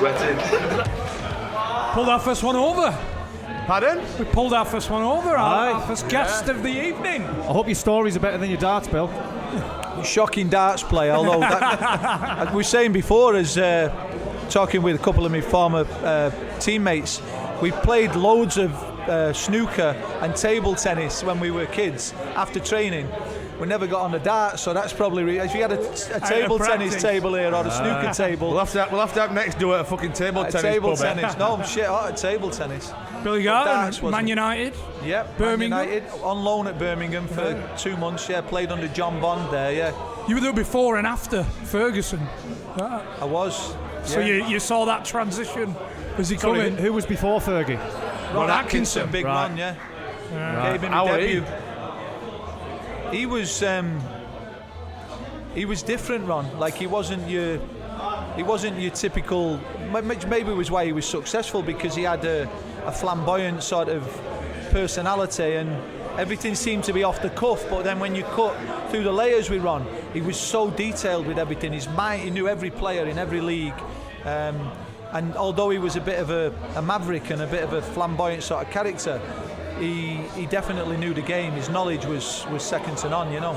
sweating. Pulled our first one over. Pardon? We pulled our first one over, our first guest of the evening. I hope your stories are better than your darts, Bill. Shocking darts play, although as we were saying before, as talking with a couple of my former teammates, we played loads of snooker and table tennis when we were kids after training. We never got on the darts, so that's probably if you had a table tennis table here or a snooker table. We'll have to have next do a fucking table tennis. Table tennis, no shit, table tennis. Billy Garton, Man United. Yep, Birmingham. Man United, on loan at Birmingham for 2 months. Yeah, played under John Bond there. Yeah. You were there before and after Ferguson. I was. So you saw that transition as he come in. Who was before Fergie? Ron Atkinson, big right. Ron, yeah. Right. Gave him a debut. He was different, Ron. Like he wasn't your typical. Maybe it was why he was successful, because he had a flamboyant sort of personality and everything seemed to be off the cuff. But then when you cut through the layers with Ron, he was so detailed with everything. His mind, he knew every player in every league. And although he was a bit of a maverick and a bit of a flamboyant sort of character, he definitely knew the game. His knowledge was second to none, you know.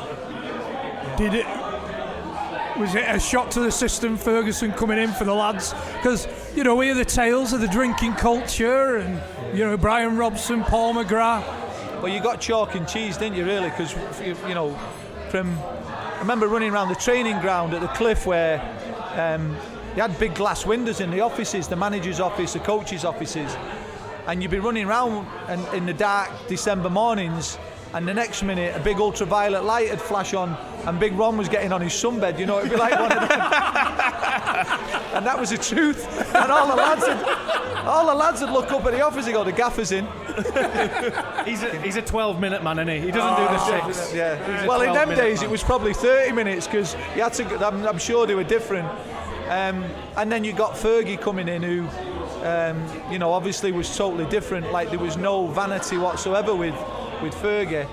Was it a shock to the system, Ferguson coming in for the lads? Because, you know, we hear the tales of the drinking culture and, you know, Brian Robson, Paul McGrath. Well, you got chalk and cheese, didn't you, really? Because, you know, I remember running around the training ground at the Clough where they had big glass windows in the offices, the manager's office, the coach's offices. And you'd be running around in the dark December mornings, and the next minute a big ultraviolet light would flash on and Big Ron was getting on his sunbed, you know, it'd be like one of them. And that was the truth. And all the lads would look up at the office and go, the gaffer's in. He's a 12-minute man, isn't he? He doesn't do the 6. Yeah. Well, in them days it was probably 30 minutes because you had to. I'm sure they were different. And then you got Fergie coming in, who, you know, obviously was totally different. Like there was no vanity whatsoever with Fergie.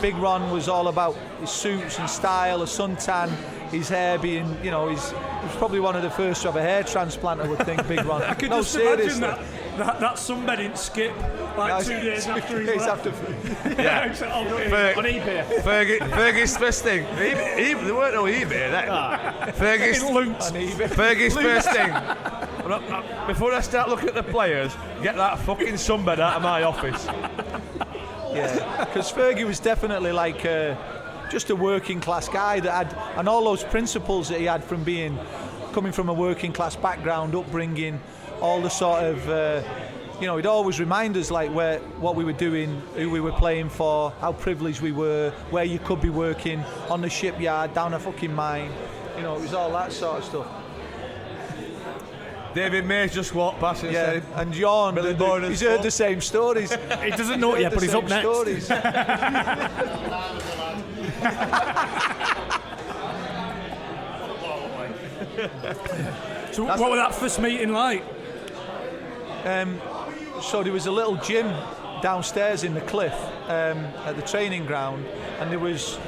Big Ron was all about his suits and style, a suntan, his hair being, you know, he was probably one of the first to have a hair transplant, I would think, Big Ron. I could just imagine that sunbedding skip like 2 days after he left. On eBay. Fergie's first thing. There weren't no eBay then. Fergie's first thing. Before I start looking at the players, get that fucking sunbed out of my office. Yeah, because Fergie was definitely like just a working class guy that had, and all those principles that he had from coming from a working class background, upbringing, all the sort of, you know, he'd always remind us like what we were doing, who we were playing for, how privileged we were, where you could be working, on the shipyard, down a fucking mine, you know, it was all that sort of stuff. David May's just walked past and said, and John, he's heard the same stories. He doesn't know it yet, but he's up next. So what was that first meeting like? So there was a little gym downstairs in the Clough at the training ground, and it was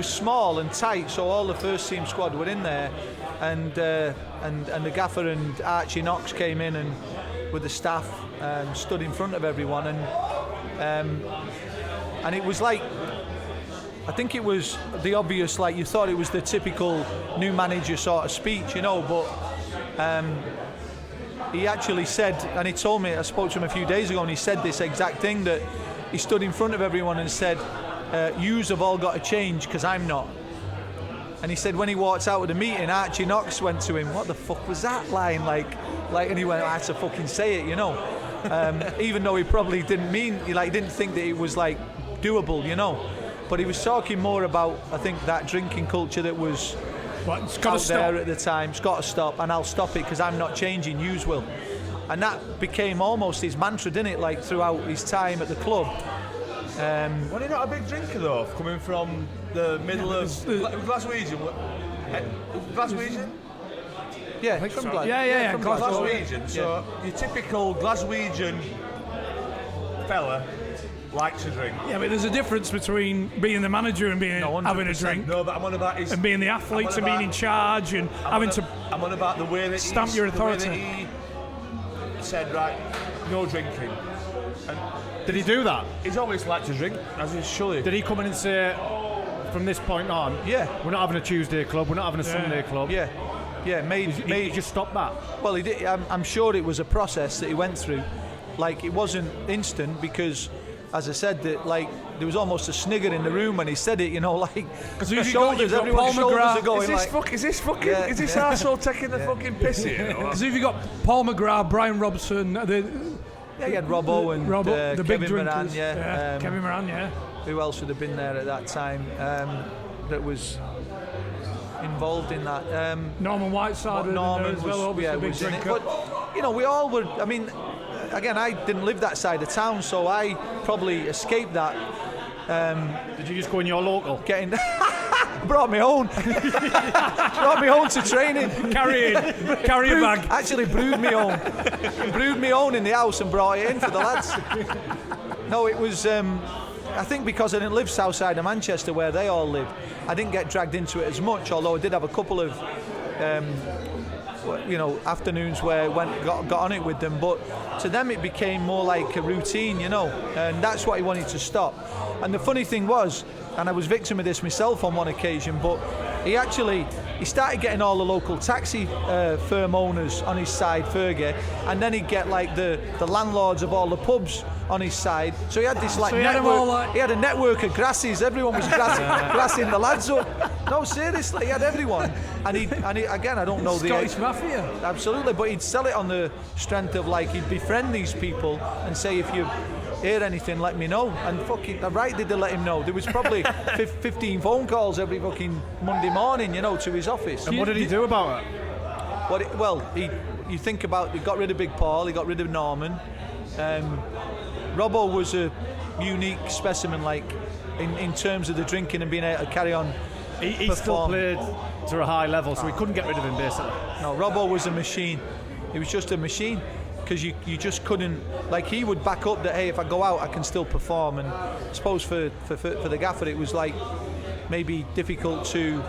small and tight, so all the first team squad were in there, and the gaffer and Archie Knox came in and with the staff stood in front of everyone, and it was like, I think it was the obvious, like you thought it was the typical new manager sort of speech, you know, but he actually said, and he told me, I spoke to him a few days ago, and he said this exact thing, that he stood in front of everyone and said, yous have all got to change because I'm not. And he said when he walked out of the meeting, Archie Knox went to him, what the fuck was that line? Like, and he went, I had to fucking say it, you know. Even though he probably didn't didn't think that it was like doable, you know. But he was talking more about, I think, that drinking culture that was out there at the time. It's got to stop, and I'll stop it because I'm not changing, yous will. And that became almost his mantra, didn't it, like throughout his time at the club. Was he not a big drinker though, coming from the middle of Glaswegian? Glaswegian? Yeah, from Glaswegian. Yeah, from Glaswegian. So your typical Glaswegian fella like to drink. Yeah, but there's a difference between being the manager and being having a drink. No, but I'm on about his... And being the athlete and being in charge and I'm on about the way that stamp your authority. The way that he said, right, no drinking. And did he do that? He's always liked to drink, as he should. Did he come in and say, from this point on, we're not having a Tuesday club, we're not having a Sunday club? Yeah, He just stopped that? Well, he did. I'm sure it was a process that he went through. Like, it wasn't instant because, as I said, that like there was almost a snigger in the room when he said it. You know, like the shoulders, everyone's shoulders are going. Is this arsehole taking the fucking piss here? Because if you got Paul McGrath, Brian Robson, you had Robbo and the big Kevin drinkers. Moran, Kevin Moran, Who else would have been there at that time that was involved in that? Norman Whiteside was in it. But you know, we all were. I mean, again, I didn't live that side of town, so I probably escaped that. Did you just go in your local? Brought me own. Brought me home to training. Carry a bag. Actually brewed me own. Brewed me own in the house and brought it in for the lads. No, it was. I think because I didn't live south side of Manchester where they all lived, I didn't get dragged into it as much. Although I did have a couple of, afternoons where I got on it with them. But to them it became more like a routine, and that's what he wanted to stop. And the funny thing was, and I was victim of this myself on one occasion, but he started getting all the local taxi firm owners on his side, Fergie, and then he'd get like the landlords of all the pubs on his side. So he had this network. He had a network of grasses. Everyone was grassing the lads up. No, seriously, he had everyone. And he again, I don't know Scottish Mafia. Absolutely, but he'd sell it on the strength of like he'd befriend these people and say, if you hear anything, let me know. And fucking right did they let him know. There was probably 15 phone calls every fucking Monday morning, to his office. And what did he do about it? You think about, he got rid of Big Paul, he got rid of Norman. Robbo was a unique specimen, like in terms of the drinking and being able to carry on. He still played to a high level, so we couldn't get rid of him basically. No, Robbo was a machine. He was just a machine. Because you just couldn't, like, he would back up that, hey, if I go out I can still perform. And I suppose for the gaffer it was like maybe difficult to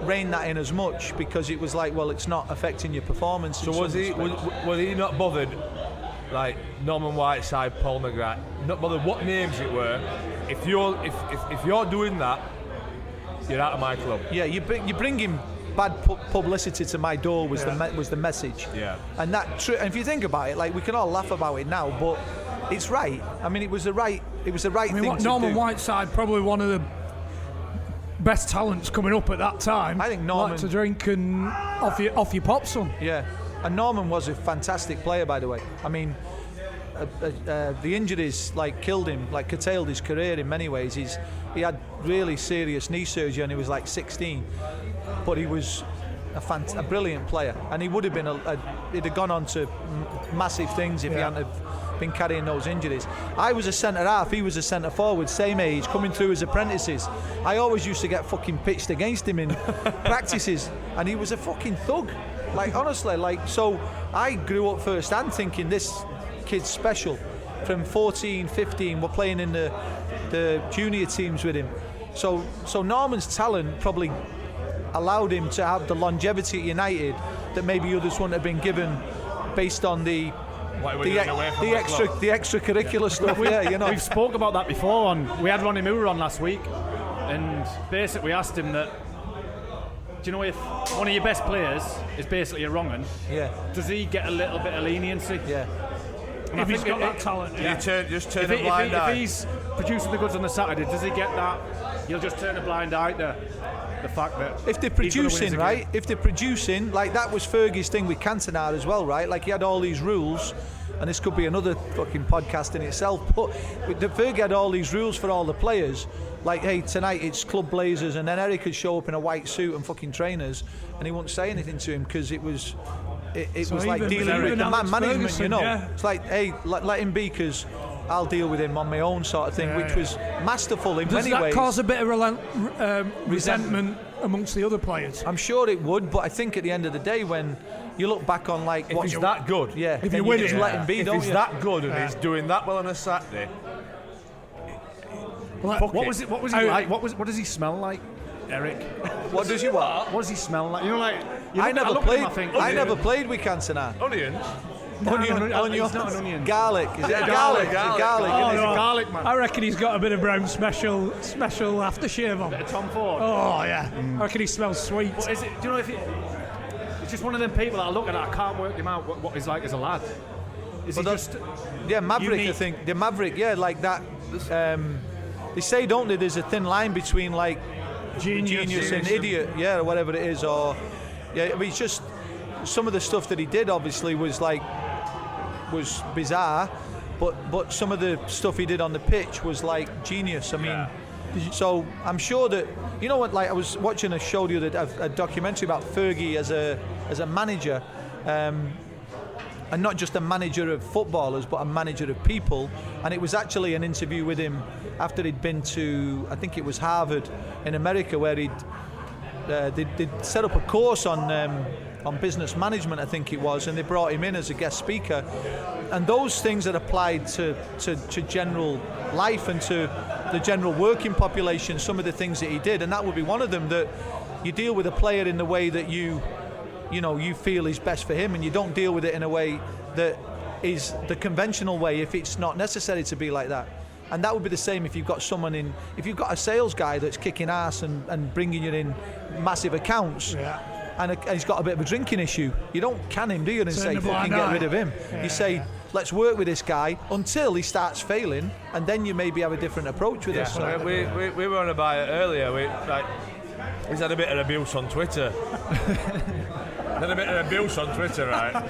rein that in as much, because it was like, well, it's not affecting your performance. So was he not bothered, like Norman Whiteside, Paul McGrath, not bothered what names it were? If you're doing that, you're out of my club. Yeah, you bring him bad publicity to my door was the message. Yeah. And that and if you think about it, like, we can all laugh about it now, but it's right. I mean, it was the right thing to do. Norman Whiteside, probably one of the best talents coming up at that time. I think Norman liked to drink and off your pop some. Yeah. And Norman was a fantastic player, by the way. I mean, the injuries like killed him, like curtailed his career in many ways. He had really serious knee surgery when he was like 16. But he was a brilliant player, and he would have been he'd have gone on to massive things if he hadn't have been carrying those injuries. I was a centre half, he was a centre forward, same age, coming through as apprentices. I always used to get fucking pitched against him in practices, and he was a fucking thug. Like, honestly, like, so I grew up first hand thinking this kid's special. From 14, 15, we're playing in the junior teams with him. So Norman's talent probably allowed him to have the longevity at United that maybe others wouldn't have been given based on the extracurricular stuff. We've spoke about that before. We had Ronnie Moore on last week, and basically we asked him that, do you know, if one of your best players is basically a wrong 'un, does he get a little bit of leniency? Yeah. And if he's got that talent, just turn a blind eye. If he's producing the goods on the Saturday, does he get that? You'll just turn a blind eye to the fact that if they're producing, right? If they're producing, like that was Fergie's thing with Cantona as well, right? Like, he had all these rules, and this could be another fucking podcast in itself, but Fergie had all these rules for all the players. Like, hey, tonight it's club blazers, and then Eric would show up in a white suit and fucking trainers, and he wouldn't say anything to him because it was like dealing with the man management, Ferguson, It's like, hey, let him be, because I'll deal with him on my own, sort of thing, which was masterful in many ways. Does that cause a bit of resentment amongst the other players? I'm sure it would, but I think at the end of the day, when you look back on, like, if he's that good, if you win just let him be, if don't he's you? that good and he's doing that well on a Saturday, What was he like? What does he smell like, Eric? What does he what? What does he smell like? You know, like I never played with Cantona. Onions. Onions. He's not an onion. Garlic. Is it garlic? Garlic. Oh, He's no. a garlic man. I reckon he's got a bit of brown special aftershave on. Bit of Tom Ford. Oh yeah, I reckon he smells sweet. But is it? Do you know if it's just one of them people that I look at? I can't work him out. What he's like as a lad. Is he just? Yeah, Maverick. unique? I think the Maverick. Yeah, like that. They say, don't they? There's a thin line between like genius and idiot. Yeah, or whatever it is. Or yeah, I mean, it's just some of the stuff that he did. Obviously, was bizarre. But some of the stuff he did on the pitch was like genius. I mean, so I'm sure that, you know what, like I was watching a show the other day, a documentary about Fergie as a manager, and not just a manager of footballers, but a manager of people. And it was actually an interview with him after he'd been to, I think it was Harvard in America, where they'd set up a course on business management, I think it was, and they brought him in as a guest speaker. And those things that applied to general life and to the general working population, some of the things that he did, and that would be one of them, that you deal with a player in the way that you feel is best for him, and you don't deal with it in a way that is the conventional way if it's not necessary to be like that. And that would be the same if you've got if you've got a sales guy that's kicking ass and bringing you in massive accounts. Yeah. And he's got a bit of a drinking issue. You don't can him, do you? And say, fucking get rid of him. Yeah. You say, let's work with this guy until he starts failing, and then you maybe have a different approach with this. So we were on about it earlier. He's had a bit of abuse on Twitter. Had a bit of abuse on Twitter, right? I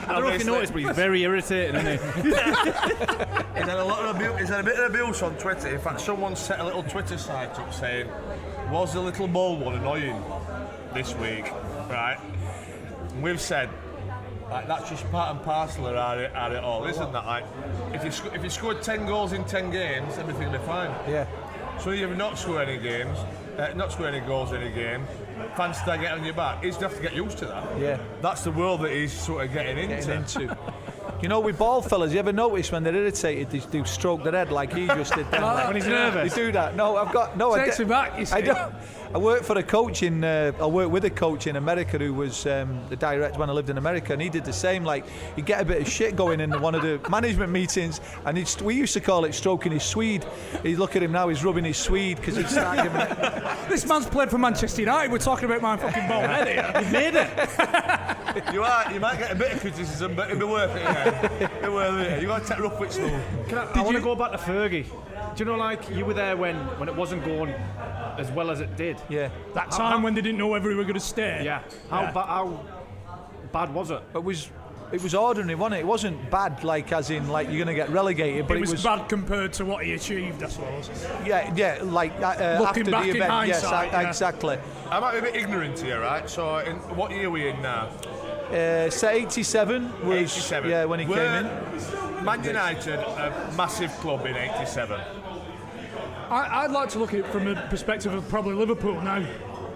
don't know if you noticed, but he's very irritating, isn't he? He's had a lot of abuse. He's had a bit of abuse on Twitter. In fact, someone set a little Twitter site up saying, "Was the little mole one annoying this week?" Right? And we've said, like, that's just part and parcel of it all, isn't that? Like, if you scored 10 goals in 10 games, everything will be fine. Yeah. So you've not scored any goals in a game. Fans start getting on your back. He's going to have to get used to that. Yeah. That's the world that he's sort of getting into. You know, with ball fellas, you ever notice when they're irritated, they do stroke their head like he just did then? When he's nervous. They do that. No, I've got no. Takes him back. You see. I worked for a coach in. I worked with a coach in America who was the director when I lived in America, and he did the same. Like, he'd get a bit of shit going in one of the management meetings, and we used to call it stroking his Swede. You look at him now; he's rubbing his Swede because he'd start giving it. This man's played for Manchester United. We're talking about my fucking ball head here. He made it. You might get a bit of criticism, but it'll be worth it. Yeah. It'll be worth it. You got to take rough with smooth. I want to go back to Fergie. Do you know, like, you were there when it wasn't going as well as it did? Yeah. That time when they didn't know whether we were going to stay. Yeah. How bad was it? It was ordinary, wasn't it? It wasn't bad, like as in like you're going to get relegated, but it was bad compared to what he achieved, I suppose. Yeah, like after back the in event. hindsight, Yes, exactly. I might be a bit ignorant here, right? So, what year are we in now? So 87 was 87. Yeah, when he came in. Man United, a massive club in 87. I'd like to look at it from a perspective of probably Liverpool now,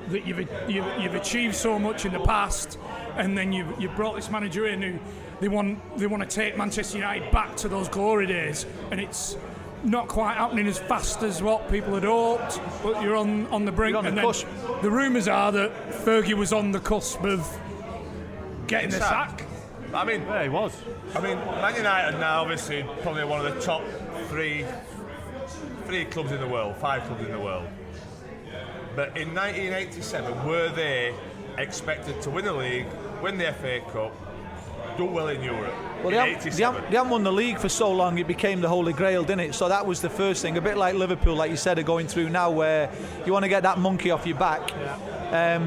that you've achieved so much in the past, and then you've brought this manager in who they want to take Manchester United back to those glory days, and it's not quite happening as fast as what people had hoped, but you're on the brink. You're on the cusp. The rumours are that Fergie was on the cusp of getting the sack. I mean, Yeah, he was. I mean, Man United now obviously probably one of the top three clubs in the world, 5 clubs in the world. But in 1987, were they expected to win the league, win the FA Cup, do well in Europe? Well, they haven't won the league for so long, it became the Holy Grail, didn't it? So that was the first thing. A bit like Liverpool, like you said, are going through now, where you want to get that monkey off your back. Yeah.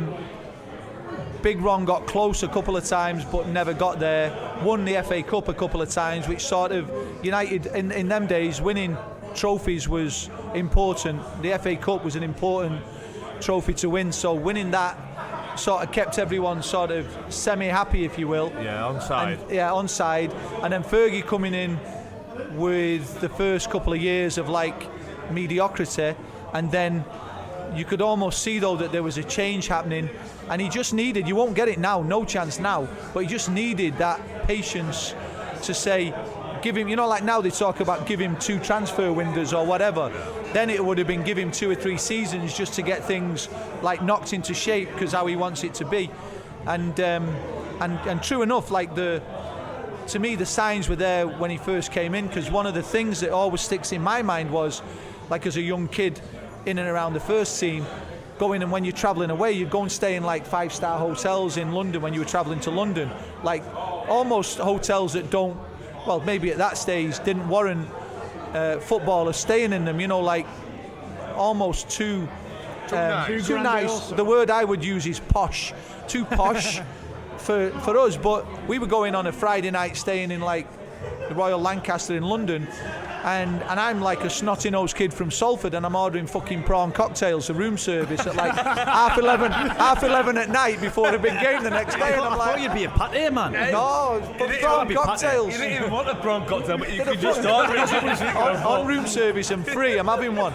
Big Ron got close a couple of times but never got there. Won the FA Cup a couple of times, which sort of United in them days, winning trophies was important. The FA Cup was an important trophy to win, so winning that sort of kept everyone sort of semi-happy, if you will. Yeah, onside. And then Fergie coming in with the first couple of years of like mediocrity, and then you could almost see though that there was a change happening, and he just needed, you won't get it now, no chance now, but he just needed that patience to say, give him, you know, like now they talk about give him 2 transfer windows or whatever. Then it would have been give him 2 or 3 seasons just to get things like knocked into shape because how he wants it to be. And true enough, like to me the signs were there when he first came in, because one of the things that always sticks in my mind was, like as a young kid in and around the first team, going, and when you're travelling away, you go and stay in like 5-star hotels in London when you were travelling to London, like almost hotels that don't, well, maybe at that stage didn't warrant footballers staying in them, you know, like almost too nice. The word I would use is posh, too posh for us. But we were going on a Friday night staying in like the Royal Lancaster in London, and I'm like a snotty-nosed kid from Salford, and I'm ordering fucking prawn cocktails, a room service at like half 11 at night before a big game the next day. And I'm like, I thought you'd be a pâté man. No, prawn cocktails. You didn't even want a prawn cocktail, but you could just order it. on room service and free. I'm having one.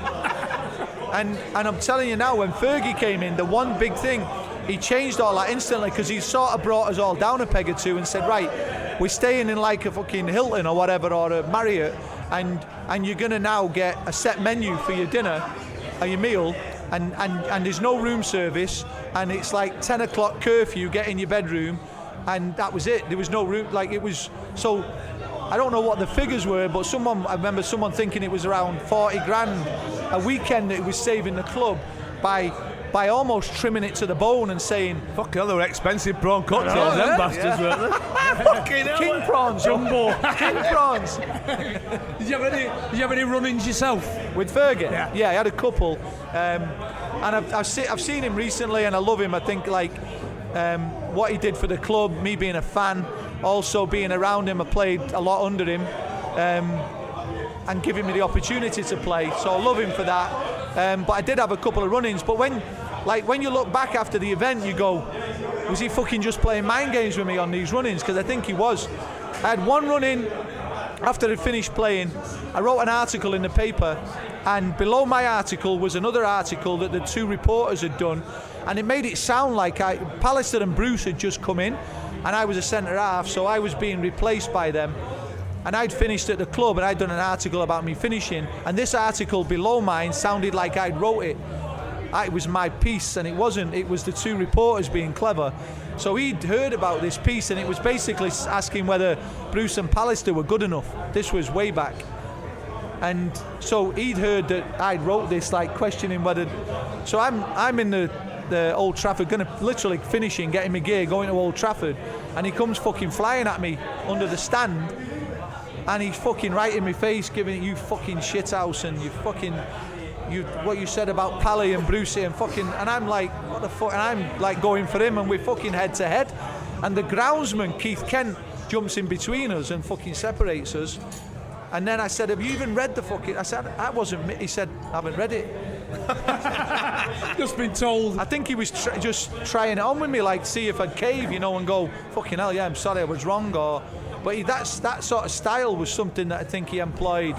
And I'm telling you now, when Fergie came in, the one big thing, he changed all that instantly, because he sort of brought us all down a peg or two and said, right, we're staying in like a fucking Hilton or whatever, or a Marriott, and you're going to now get a set menu for your dinner or your meal, and there's no room service, and it's like 10 o'clock curfew, get in your bedroom, and that was it. There was no room, like it was, so I don't know what the figures were, but I remember someone thinking it was around 40 grand a weekend that it was saving the club by almost trimming it to the bone and saying, fuck hell, they were expensive prawn cocktails, them bastards, weren't they? Fucking hell. King prawns, jumbo. King prawns. Did you have any run-ins yourself? With Fergie? Yeah, I had a couple. And I've seen him recently, and I love him. I think like what he did for the club, me being a fan, also being around him, I played a lot under him, and giving me the opportunity to play. So I love him for that. But I did have a couple of run-ins. But when you look back after the event, you go, was he fucking just playing mind games with me on these run-ins? Because I think he was. I had one run-in after I'd finished playing. I wrote an article in the paper, and below my article was another article that the 2 reporters had done, and it made it sound like Pallister and Bruce had just come in, and I was a centre half, so I was being replaced by them. And I'd finished at the club, and I'd done an article about me finishing, and this article below mine sounded like I'd wrote it. It was my piece, and it wasn't. It was the 2 reporters being clever. So he'd heard about this piece, and it was basically asking whether Bruce and Pallister were good enough. This was way back. And so he'd heard that I'd wrote this, like questioning whether. So I'm in the Old Trafford, going to literally finishing, getting my gear, going to Old Trafford, and he comes fucking flying at me under the stand, and he's fucking right in my face, giving it, you fucking shithouse, and you fucking. What you said about Pally and Brucey and fucking, and I'm like, what the fuck, and I'm like going for him, and we're fucking head to head, and the groundsman Keith Kent jumps in between us and fucking separates us. And then I said, have you even read the fucking, I said, I wasn't, he said, I haven't read it. Just been told. I think he was just trying it on with me, like see if I'd cave, you know, and go, fucking hell, yeah, I'm sorry, I was wrong, but that sort of style was something that I think he employed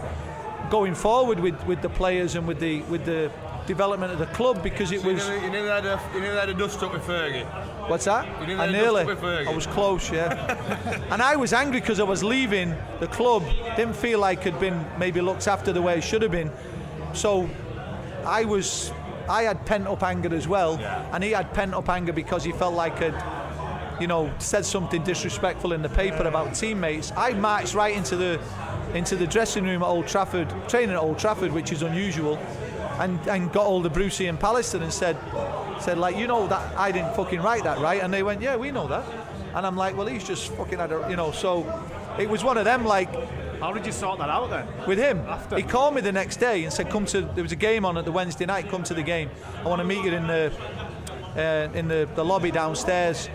going forward with the players and with the development of the club, because it was. You never had a dust up with Fergie. What's that? I nearly. I was close, yeah. And I was angry because I was leaving the club. Didn't feel like I'd been maybe looked after the way it should have been. So I had pent up anger as well, and he had pent up anger because he felt like I'd, you know, said something disrespectful in the paper about teammates. I marched right into the dressing room at Old Trafford, training at Old Trafford, which is unusual, and got hold of Brucey and Pallister and said like, you know that I didn't fucking write that, right? And they went, yeah, we know that. And I'm like, well, he's just fucking had a, you know. So it was one of them, like. How did you sort that out then? With him, after? He called me the next day and said, there was a game on at the Wednesday night, come to the game. I want to meet you in the lobby downstairs.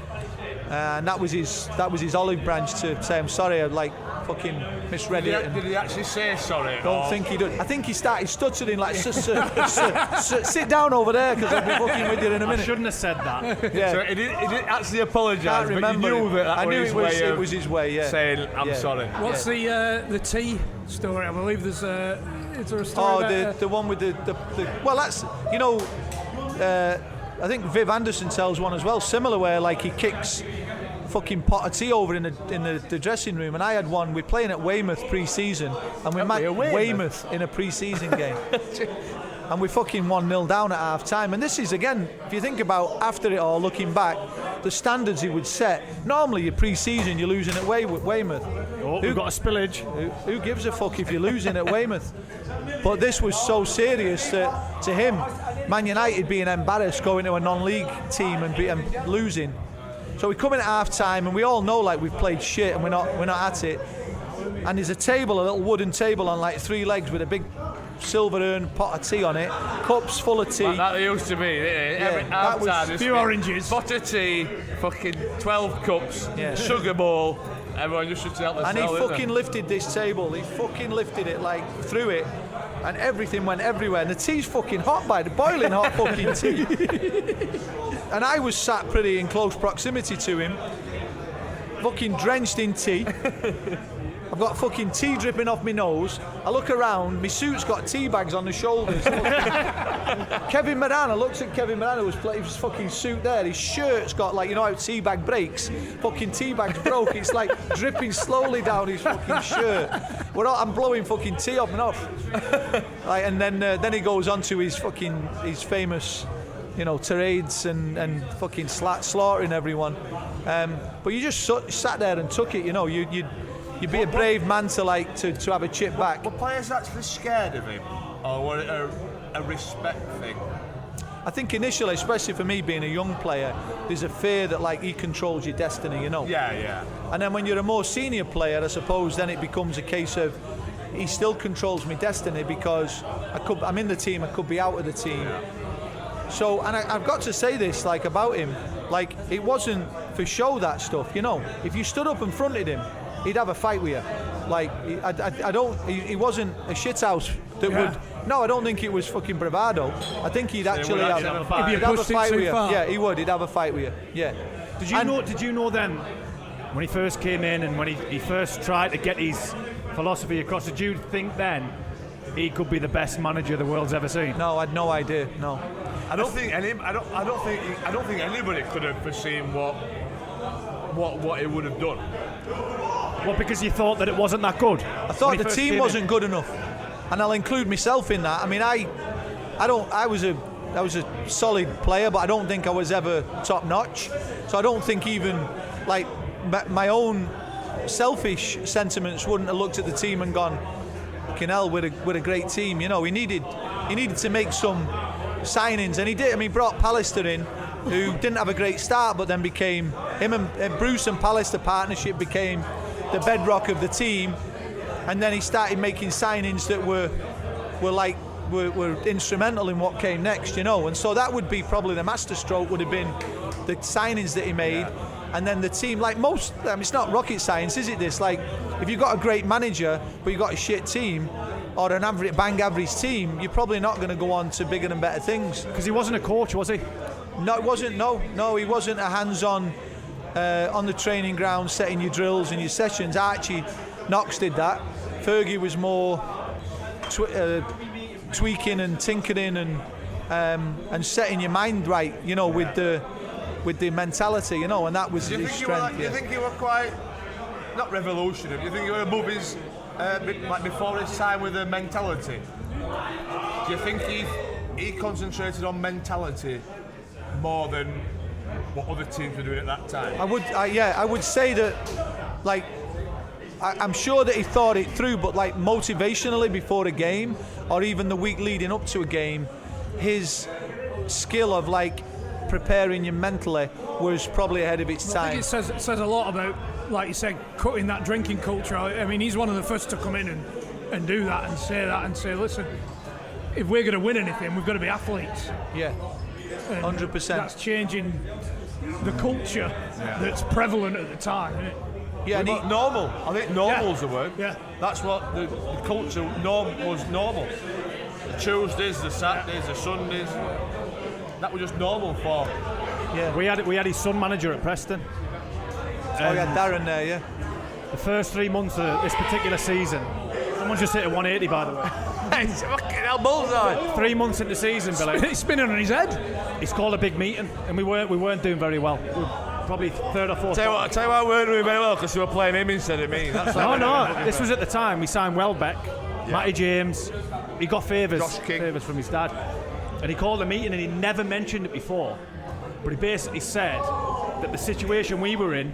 And that was his olive branch to say, I'm sorry, I like fucking misread it. Did he actually say sorry? Don't think he did. I think he started stuttering like, sit down over there because I'll be fucking with you in a minute. I shouldn't have said that. Yeah. So he didn't actually apologise, but remember you knew that I knew was his way it was his way, yeah. saying, I'm sorry. What's the tea story? I believe is there a story about the one with the well, that's, you know, I think Viv Anderson tells one as well, similar, where like he kicks fucking pot of tea over in the dressing room, and I had one. We're playing at Weymouth pre-season, and we met Weymouth in a pre-season game. And we fucking 1-0 down at half time. And this is, again, if you think about after it all, looking back, the standards he would set. Normally, your pre-season, you're losing at Weymouth. Oh, we've got a spillage. Who gives a fuck if you're losing at Weymouth? But this was so serious that to him, Man United being embarrassed going to a non-league team and losing. So we come in at half time, and we all know like we've played shit and we're not at it. And there's a table, a little wooden table on like 3 legs with a big silver urn, pot of tea on it, cups full of tea. Like that used to be, every half time. A few oranges. Pot of tea, fucking 12 cups, sugar bowl. Everyone just should help themselves. And he fucking lifted this table. He fucking lifted it, like, through it. And everything went everywhere. And the tea's fucking hot, the boiling hot fucking tea. And I was sat pretty in close proximity to him, fucking drenched in tea. I've got fucking tea dripping off my nose. I look around, my suit's got tea bags on the shoulders. Kevin Moran, I looked at Kevin Moran, who was his fucking suit there. His shirt's got, like, you know how tea bag breaks? Fucking tea bag's broke. It's like dripping slowly down his fucking shirt. I'm blowing fucking tea up and off. Like, and then he goes on to his famous, you know, tirades and fucking slaughtering everyone. But you just sat there and took it, you know. You'd be a brave man to have a chip back. Were players actually scared of him, or were it a respect thing? I think initially, especially for me being a young player, there's a fear that like he controls your destiny, you know. Yeah. And then when you're a more senior player, I suppose then it becomes a case of he still controls my destiny because I'm in the team, I could be out of the team. Yeah. So, and I've got to say this like about him, like it wasn't for show, that stuff, you know. If you stood up and fronted him, he'd have a fight with you. Like, he wasn't a shithouse that would. No, I don't think it was fucking bravado. I think he'd actually have a fight with you. Yeah, he would. He'd have a fight with you. Yeah. Did you know then, when he first came in and when he first tried to get his philosophy across, did you think then he could be the best manager the world's ever seen? No, I had no idea. No. I don't think anybody could have foreseen what he would have done. Well, because you thought that it wasn't that good. I thought the team wasn't good enough, and I'll include myself in that. I mean, I was a solid player, but I don't think I was ever top notch. So I don't think even like my own selfish sentiments wouldn't have looked at the team and gone, "Fucking hell, we're a great team." You know, he needed to make some signings, and he did. I mean, he brought Pallister in, who didn't have a great start, but then became him and Bruce and Pallister partnership became the bedrock of the team, and then he started making signings that were instrumental in what came next, you know. And so that would be probably the masterstroke would have been the signings that he made, and then the team. Like most, I mean, it's not rocket science, is it? This like if you've got a great manager but you've got a shit team, or an average team, you're probably not going to go on to bigger and better things. Because he wasn't a coach, was he? No, it wasn't. No, he wasn't a hands-on on the training ground, setting your drills and your sessions. Archie Knox did that. Fergie was more tweaking and tinkering and setting your mind right, you know, with the mentality, you know, and that was his strength. Do you think you were quite not revolutionary? Do you think you were above his like before his time with the mentality? Do you think he concentrated on mentality more than what other teams were doing at that time? I would say that, like, I'm sure that he thought it through, but like motivationally before a game, or even the week leading up to a game, his skill of like preparing you mentally was probably ahead of its time. I think it says a lot about, like you said, cutting that drinking culture. I mean, he's one of the first to come in and do that and say, listen, if we're going to win anything, we've got to be athletes. Yeah. 100%. That's changing the culture that's prevalent at the time, isn't it? Yeah, normal. I think normal's the word. Yeah. That's what the culture was normal. The Tuesdays, the Saturdays, the Sundays. That was just normal for. Yeah. We had his son manager at Preston. Oh, yeah, Darren there, yeah. The first 3 months of this particular season, someone's just hit a 180, by the way. It's fucking hell bullseye. 3 months into the season, Billy. He's spinning on his head. He's called a big meeting, and we weren't doing very well. probably third or fourth. Tell you what, I weren't doing very well because we were playing him instead of me. That's No. This was at the time we signed Welbeck, Matty James. He got favours from his dad, and he called a meeting and he never mentioned it before. But he basically said that the situation we were in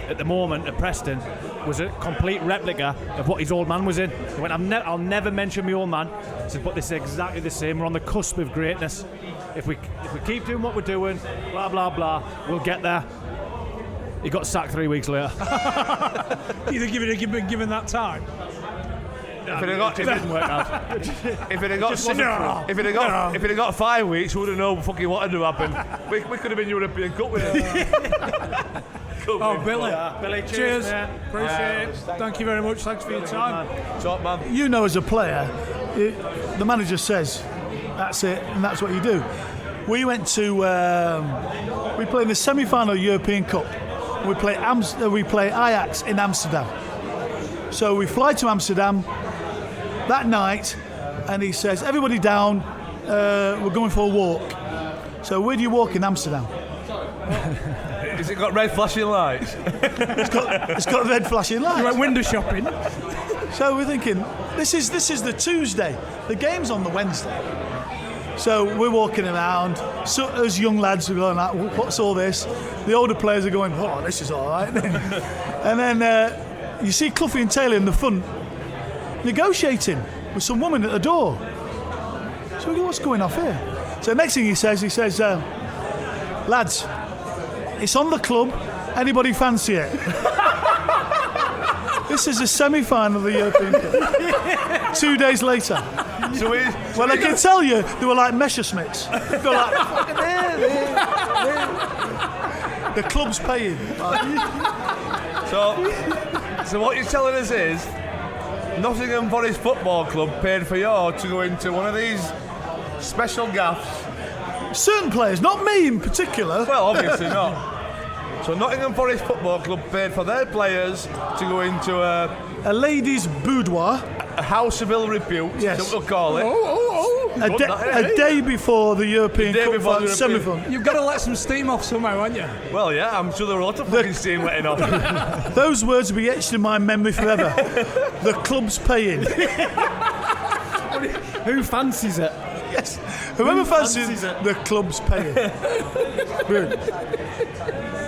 at the moment at Preston was a complete replica of what his old man was in. He went, I'll never mention my old man. He said, but this is exactly the same. We're on the cusp of greatness. If we keep doing what we're doing, blah, blah, blah, we'll get there. He got sacked 3 weeks later. Either given that time. It didn't work out. If it had got 5 weeks, we would have known fucking what had happened. We could have been European Cup winners. Billy, cheers. Appreciate it. Thank you very much. Thanks for your time. Top man. You know, as a player, the manager says, that's it, and that's what you do. We went to, we played in the semi-final European Cup. We play Ajax in Amsterdam. So we fly to Amsterdam that night, and he says, everybody down, we're going for a walk. So where do you walk in Amsterdam? Has it got red flashing lights? It's got red flashing lights. You went window shopping. So we're thinking, this is the Tuesday. The game's on the Wednesday. So we're walking around. So as young lads are going like, what's all this? The older players are going, oh, this is all right. And then you see Clough and Taylor in the front negotiating with some woman at the door. So we go, what's going off here? So the next thing he says, lads, it's on the club. Anybody fancy it? This is a semi-final of the European Cup. 2 days later. Well, I can tell you, they were like Messerschmitts. They were like, there. The club's paying. So what you're telling us is, Nottingham Forest Football Club paid for you to go into one of these special gaffs. Certain players, not me in particular. Well, obviously not. So Nottingham Forest Football Club paid for their players to go into a ladies' boudoir. A house of ill repute, yes. we'll call it. A day before the European Cup semi-final. You've got to let some steam off somehow, haven't you? Well, yeah, I'm sure there are a lot of fucking steam letting off. Those words will be etched in my memory forever. The club's paying. Who fancies it? Yes. Whoever fancies it, the club's paying. Brilliant.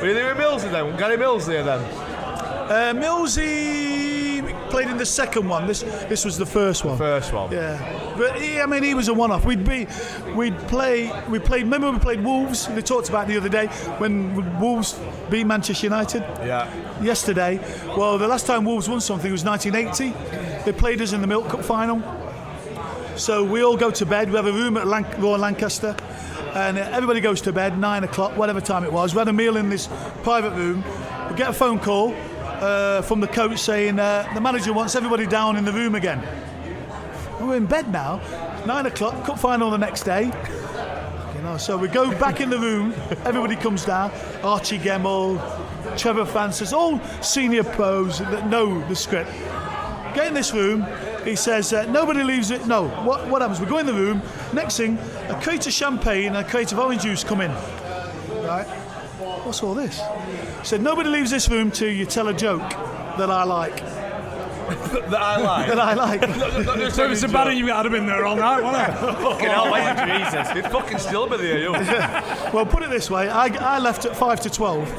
Were you there with Millsy then? Gary Millsy then? Millsy played in the second one. This was the first one. First one. Yeah. But he was a one-off. We played Wolves. They talked about it the other day when Wolves beat Manchester United. Yeah. Yesterday. Well, the last time Wolves won something was 1980. They played us in the Milk Cup final. So we all go to bed. We have a room at Royal Lancaster, and everybody goes to bed 9 o'clock, whatever time it was. We had a meal in this private room. We get a phone call from the coach saying the manager wants everybody down in the room again. And we're in bed now. 9 o'clock, cup final the next day. So we go back in the room. Everybody comes down. Archie Gemmell, Trevor Francis, all senior pros that know the script. Get in this room. He says, nobody leaves it. No, what happens? We go in the room. Next thing, a crate of champagne and a crate of orange juice come in. Right? What's all this? He said, nobody leaves this room till you tell a joke that I like. That I like? That I like. So it's a bad one, you had him in there all night, wasn't it? Fucking hell, mate. Jesus. He'd fucking still be there, you. Well, put it this way, I left at 5 to 12.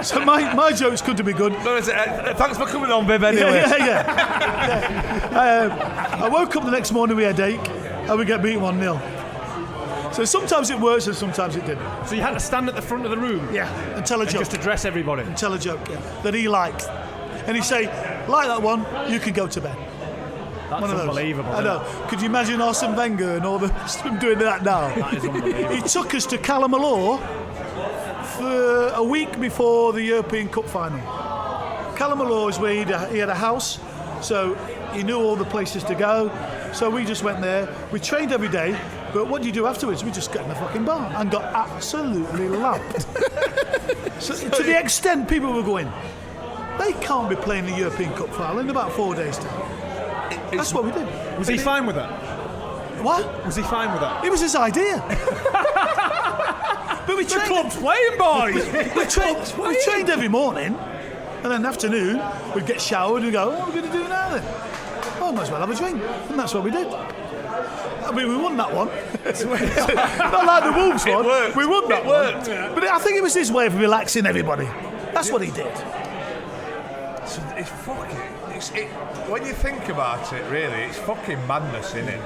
So my jokes couldn't be good. No, thanks for coming on, Viv, anyway. I woke up the next morning with a headache and we get beaten 1-0. So sometimes it works and sometimes it didn't. So you had to stand at the front of the room? Yeah, and tell a joke. Just address everybody? And tell a joke, yeah, that he liked. And he'd say, like that one, you can go to bed. That's one of those. Unbelievable. I know. Could you imagine Arsene Wenger and all the rest of them doing that now? That is unbelievable. He took us to Callum for a week before the European Cup final. Callum is where he had a house, so he knew all the places to go. So we just went there. We trained every day, but what do you do afterwards? We just got in the fucking bar and got absolutely lapped. So, to the extent people were going, they can't be playing the European Cup final in about 4 days' time. That's what we did. Was he fine with it? What? Was he fine with it? It was his idea. But we The trained, club's playing, boys. we trained every morning, and then in the afternoon we'd get showered and go, what are we going to do now then? Oh, might as well have a drink. And that's what we did. I mean, we won that one. Not like the Wolves one. Worked. We won that It worked. one. But I think it was his way of relaxing everybody. That's what he did. It's fucking. When you think about it, really, it's fucking madness, isn't it?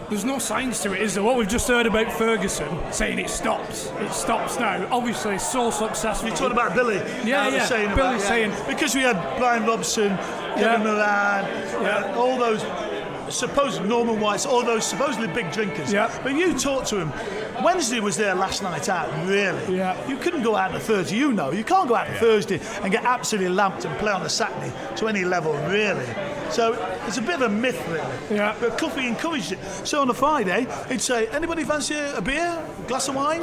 There's no science to it, is there? What we've just heard about Ferguson saying it stops now. Obviously, it's so successful. You're talking about Billy. Yeah, yeah. Billy saying because we had Brian Robson, Kevin Moran, all those supposed Norman Whites, all those supposedly big drinkers. Yeah. But you talked to him. Wednesday was their last night out, really. Yeah. You couldn't go out on a Thursday, you know. You can't go out on Thursday and get absolutely lamped and play on a Saturday to any level, really. So it's a bit of a myth, really. Yeah. But Clough encouraged it. So on a Friday, he'd say, anybody fancy a beer, a glass of wine?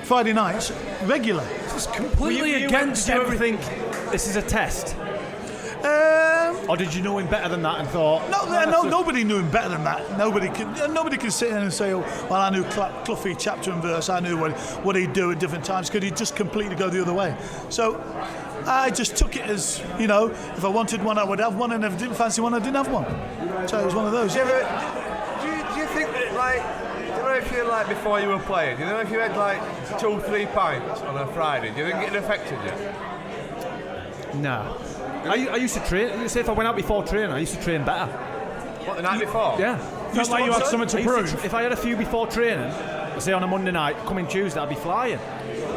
Friday nights, regular. it's completely against did you ever everything. think this is a test? Or did you know him better than that and thought? No, nobody knew him better than that. Nobody can sit in and say, oh, well, I knew Cloughy chapter and verse. I knew what he'd do at different times. Could he just completely go the other way? So I just took it as, if I wanted one, I would have one, and if I didn't fancy one, I didn't have one. So it was one of those. Do you think that, if you before you were playing, if you had 2-3 pints on a Friday, do you think it affected you? No. I used to train. Say if I went out before training, I used to train better. What, the night before? Yeah. Felt like you had something to prove. If I had a few before training, say on a Monday night, coming Tuesday, I'd be flying.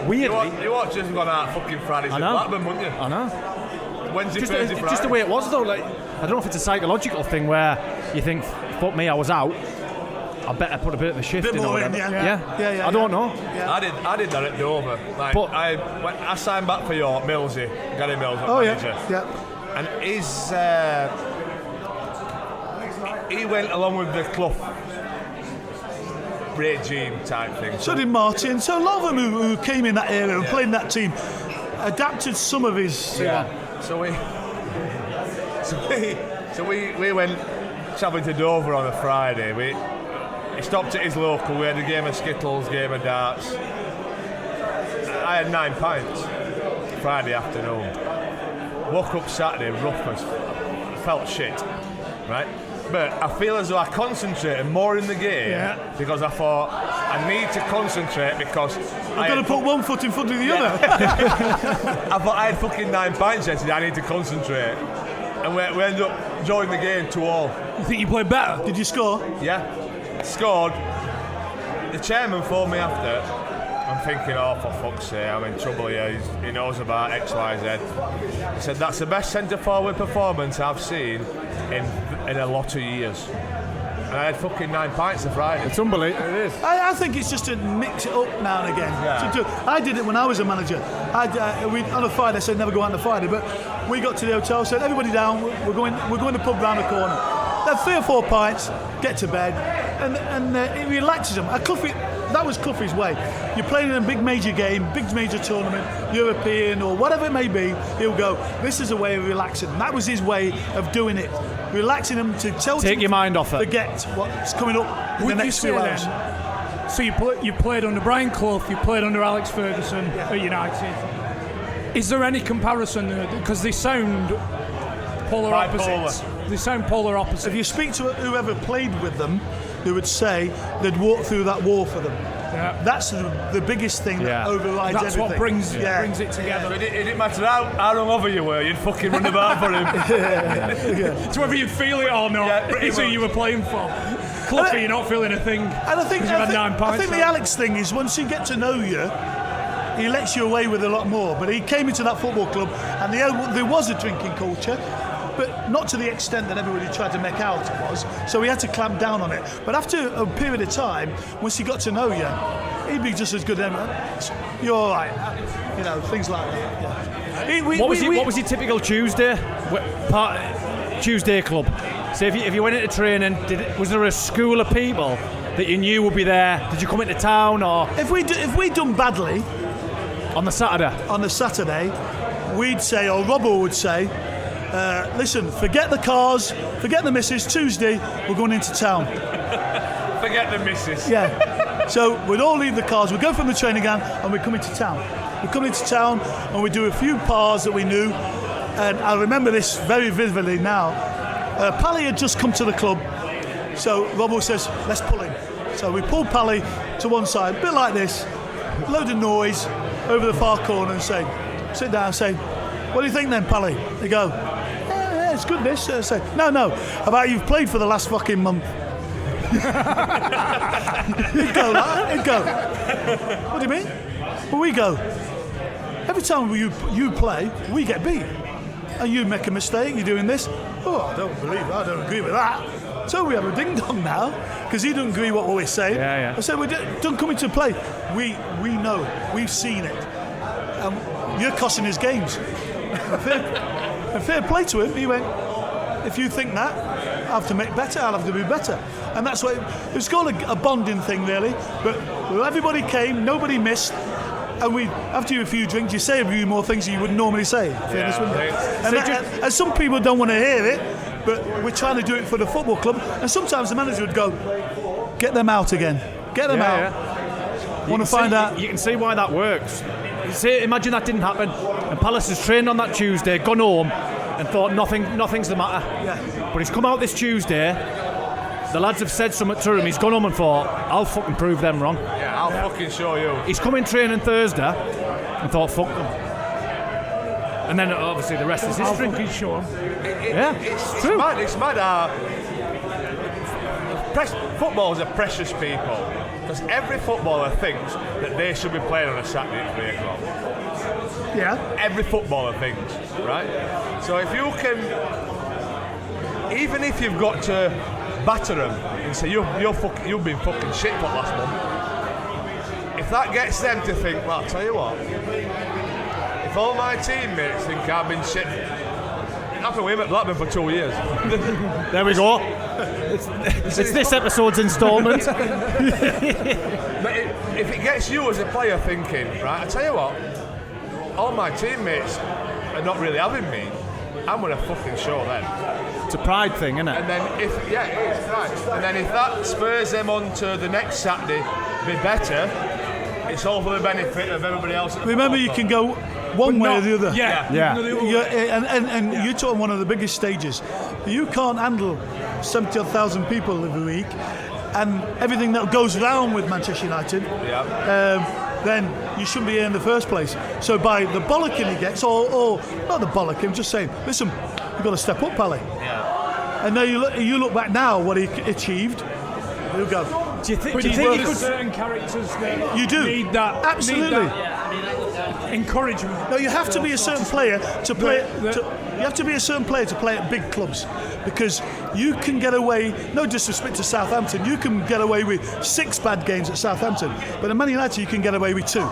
Weirdly. You ought to just gone out fucking Fridays I at know. Blackburn, wouldn't you? I know. Wednesday, Thursday, Friday. Just the way it was though. I don't know if it's a psychological thing where you think, fuck me, I was out. I better put a bit of a shift Bit in or more in, whatever. yeah. I don't know. I did that at Dover. But- I signed back for York, Millsy, Gary Mills, manager. Yeah. And he went along with the Clough regime type thing. So did Martin. So a lot of them who came in that era and played in that team adapted some of his. Yeah. So we went travelling to Dover on a Friday. He stopped at his local. We had a game of skittles, game of darts. I had 9 pints Friday afternoon. Woke up Saturday rough as felt shit, right? But I feel as though I concentrated more in the game because I thought I need to concentrate because I've got to put one foot in front of the other. I thought I had fucking 9 pints yesterday. I need to concentrate, and we ended up drawing the game 2-2. You think you played better? Did you score? Yeah, scored. The chairman phoned me after. I'm thinking, oh, for fuck's sake, I'm in trouble here. He knows about X, Y, Z. He said, that's the best centre-forward performance I've seen in a lot of years. And I had fucking 9 pints on Friday. It's unbelievable. It is. I think it's just to mix it up now and again. Yeah. I did it when I was a manager. On a Friday, I said never go out on a Friday, but we got to the hotel, said everybody down, we're going to the pub round the corner. They had 3 or 4 pints, get to bed, and it relaxes them. That was Cloughy's way. You're playing in a big major game, big major tournament, European or whatever it may be, he'll go, this is a way of relaxing. And that was his way of doing it. Relaxing them to Take your mind off it. Forget what's coming up in the next few hours. So you played under Brian Clough, you played under Alex Ferguson at United. Is there any comparison? Because they sound polar opposites. They sound polar opposites. If you speak to whoever played with them, they would say they'd walk through that wall for them. Yeah. That's the biggest thing that overrides That's everything. what brings it together. So it didn't matter how hungover you were, you'd fucking run about for him. It's whether you feel it or not. It's who you were playing for. Clough, you're not feeling a thing. And I think the Alex thing is once you get to know you, he lets you away with a lot more. But he came into that football club and there was a drinking culture, but not to the extent that everybody tried to make out it was. So we had to clamp down on it. But after a period of time, once he got to know you, he'd be just as good as you're all right. Things like that. Yeah. What was your typical Tuesday? Tuesday club? So if you went into training, was there a school of people that you knew would be there? Did you come into town or? If we'd done badly on the Saturday, we'd say, or Robbo would say, listen, forget the cars, forget the missus. Tuesday, we're going into town. Forget the missus. Yeah. So we'd all leave the cars, we'd go from the training ground and we'd come into town. We'd come into town and we'd do a few pars that we knew. And I remember this very vividly now. Pally had just come to the club. So Robbo says, let's pull him. So we pulled Pally to one side, a bit like this, load of noise over the far corner and say, sit down and say, what do you think then, Pally? They go, yeah, it's good this. I say, no, how about you've played for the last fucking month? He'd go, what do you mean? Well, we go, every time you play, we get beat. And you make a mistake, you're doing this. Oh, I don't agree with that. So we have a ding-dong now, because he doesn't agree with what we're saying. Yeah. I said, we don't come into play. We know, we've seen it. You're costing his games. And fair play to him, he went, if you think that, I have to make better, I'll have to be better. And that's why it was called a bonding thing, really. But everybody came, nobody missed. And after a few drinks, you say a few more things you wouldn't normally say. And some people don't want to hear it, but we're trying to do it for the football club. And sometimes the manager would go, get them out again. Get them out. Yeah. Want to find out? You can see why that works. Imagine that didn't happen. And Palace has trained on that Tuesday, gone home, and thought nothing's the matter. Yeah. But he's come out this Tuesday. The lads have said something to him. He's gone home and thought, I'll fucking prove them wrong. Yeah, I'll fucking show you. He's come in training Thursday and thought, fuck them. And then obviously the rest is history. I'll fucking show him. It's true. It's mad how footballers are precious people, because every footballer thinks that they should be playing on a Saturday at 3 o'clock. Yeah. Every footballer thinks, right? So if you can, even if you've got to batter them and say you've been fucking shit for last month, if that gets them to think, well, I'll tell you what, if all my teammates think I've been shit, I've been with him at Blackburn for 2 years. There we go. It's this episode's instalment. But if it gets you as a player thinking, right, I tell you what, all my teammates are not really having me, I'm going to fucking show them. It's a pride thing, isn't it? And then it is, right. And then if that spurs them on to the next Saturday be better, it's all for the benefit of everybody else. Remember, you can go one way or the other. Yeah. And you're talking one of the biggest stages. You can't handle 70,000 people every week, and everything that goes round with Manchester United. Then you shouldn't be here in the first place. So by the bollocking he gets, or not the bollocking, just saying, listen, you've got to step up, Pally. Yeah. And then you look back now what he achieved. You go. Do you think there's certain characters that you do need that? Absolutely. Need that encouragement. No, you have to be a certain player to play. You have to be a certain player to play at big clubs, because you can get away. No disrespect to Southampton, you can get away with 6 bad games at Southampton, but at Man United you can get away with 2,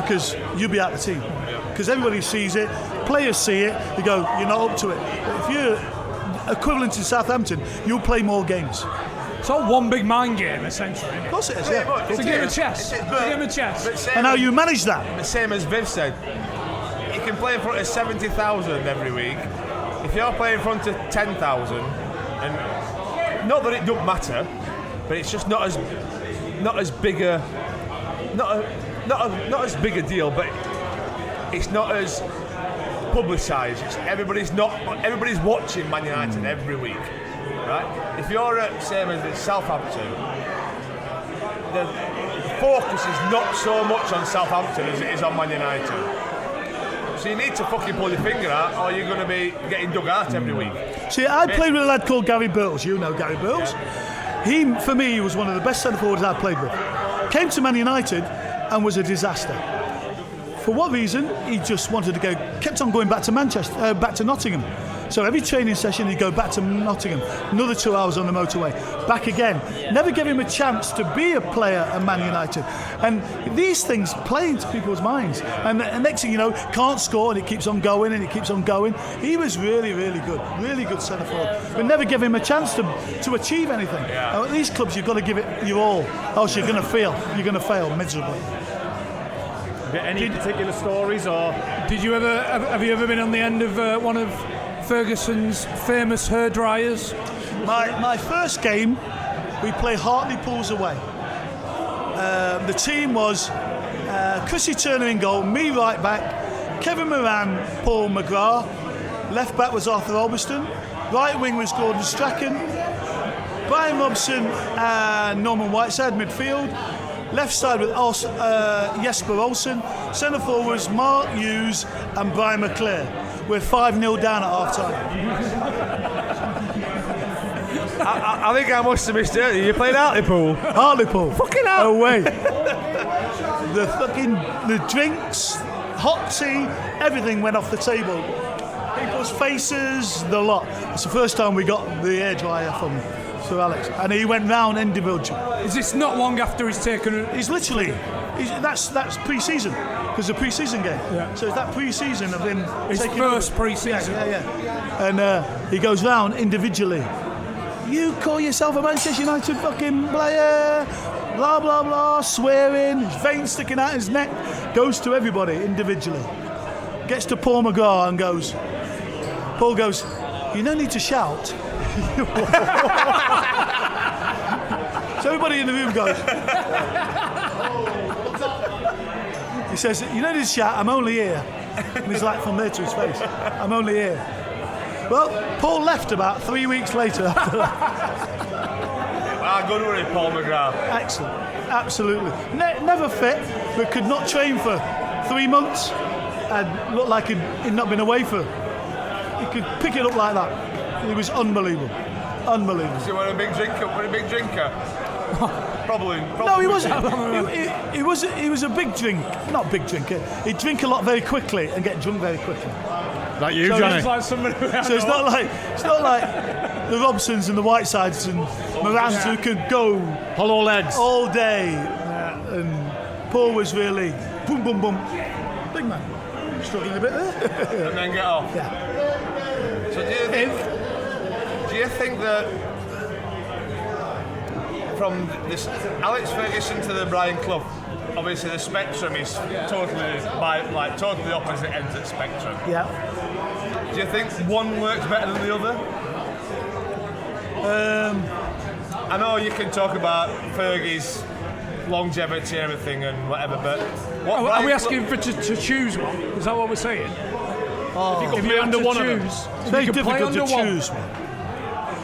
because you'll be out of the team. Because everybody sees it, players see it. You go, you're not up to it. But if you're equivalent to Southampton, you'll play more games. It's all one big mind game, essentially. Of course it is, yeah. It's a game of chess. And how you manage that. The same as Viv said, you can play in front of 70,000 every week. If you're playing in front of 10,000, and not that it don't matter, but it's just not as big a deal, but it's not as publicised. Everybody's watching Man United every week. Right? If you're at same as Southampton, the focus is not so much on Southampton as it is on Man United. So you need to fucking pull your finger out, or you're going to be getting dug out every week. See, I played with a lad called Gary Burles. You know Gary Burles. He, for me, was one of the best centre forwards I played with. Came to Man United and was a disaster. For what reason? He just wanted to go. Kept on going back to back to Nottingham. So every training session he'd go back to Nottingham, another 2 hours on the motorway, back again. Never gave him a chance to be a player at Man United. And these things play into people's minds. And next thing you know, can't score, and it keeps on going and it keeps on going. He was really, really good centre forward. But never give him a chance to achieve anything. Yeah. At these clubs you've got to give it your all, else you're going to fail miserably. Any particular stories, or have you ever been on the end of one of Ferguson's famous hairdryers? My first game, we play Hartlepool's away. The team was Chrissy Turner in goal, me right back, Kevin Moran, Paul McGrath. Left back was Arthur Albiston. Right wing was Gordon Strachan. Brian Robson and Norman Whiteside midfield. Left side with Jesper Olsen. Centre forward was Mark Hughes and Brian McClare. We're 5-0 down at half time. I think I must have missed it. You played Hartlepool? Hartlepool. Fucking hell. Away. The drinks, hot tea, everything went off the table. People's faces, the lot. It's the first time we got the hairdryer from Sir Alex, and he went round individual. Is this not long after he's taken? He's literally, that's pre-season, because the pre-season game. Yeah. So it's that pre-season of him. His first pre-season. Yeah. And he goes round individually. You call yourself a Manchester United fucking player? Blah blah blah, swearing, his veins sticking out his neck. Goes to everybody individually. Gets to Paul McGrath and goes. Paul goes, you don't need to shout. So everybody in the room goes. He says, you don't need to shout, I'm only here. And he's like from there to his face, I'm only here. Well, Paul left about 3 weeks later after that. Good were it, Paul McGrath? Excellent, absolutely. Never fit, but could not train for 3 months and looked like he'd not been away for. He could pick it up like that. It was unbelievable. Unbelievable. So you were a big drinker? Probably. No, he wasn't. He was a big drink, not big drinker. He'd drink a lot very quickly and get drunk very quickly. Like you, So Johnny. it's Like somebody So it's not like the Robsons and the Whitesides and Morans who could go Hollow legs. all day. And Paul was really boom, boom, boom. Big man. Struggling a bit there. And then get off. Yeah. So do you think that from this Alex Ferguson to the Brian Clough, obviously the spectrum is totally opposite ends of the spectrum. Yeah. Do you think one works better than the other? I know you can talk about Fergie's longevity and everything and whatever, but Are we asking for to choose one? Is that what we're saying? If you're under one of them. It's very difficult to choose one.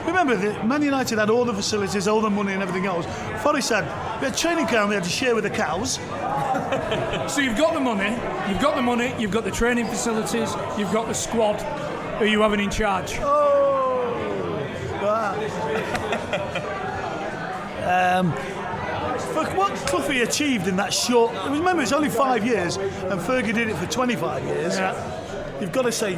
Remember, Man United had all the facilities, all the money and everything else. Forest had a training ground they had to share with the cows. So you've got the money, you've got the training facilities, you've got the squad. Who are you having in charge? For what Clough achieved in that short... Remember, it's only 5 years, and Fergie did it for 25 years. Yeah. You've got to say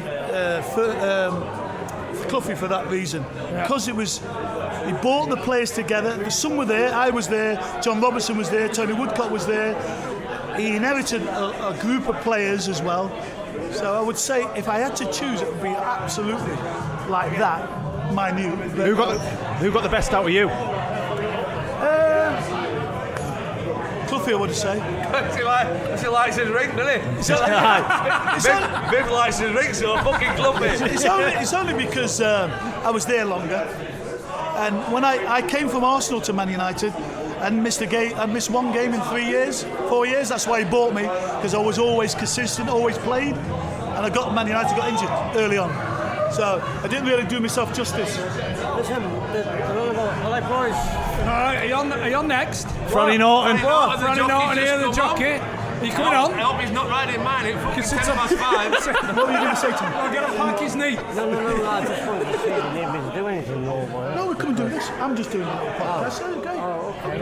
Clough for that reason. Yeah. Because it was... He brought the players together. Some were there, I was there, John Robertson was there, Tony Woodcock was there. He inherited a group of players as well. So I would say, if I had to choose, it would be absolutely like that, minute. Who got the best out of you? Clough, I would say. He likes his ring, doesn't he? Viv likes his ring, so fucking Clough is. It's only because I was there longer. And when I came from Arsenal to Man United and missed one game in 4 years, that's why he bought me, because I was always consistent, always played, and Man United got injured early on. So I didn't really do myself justice. Listen, I like boys. Alright, are you on next? Franny Norton. Franny Norton here, the jockey. Are you coming on? I hope he's not riding mine. It's fucking 5. What were you going to say to me? I'll get a park his knee. No, I just wanted to see the name. Didn't do anything, no, boy. No, we couldn't do this. I'm just doing a little podcast. Okay. Okay.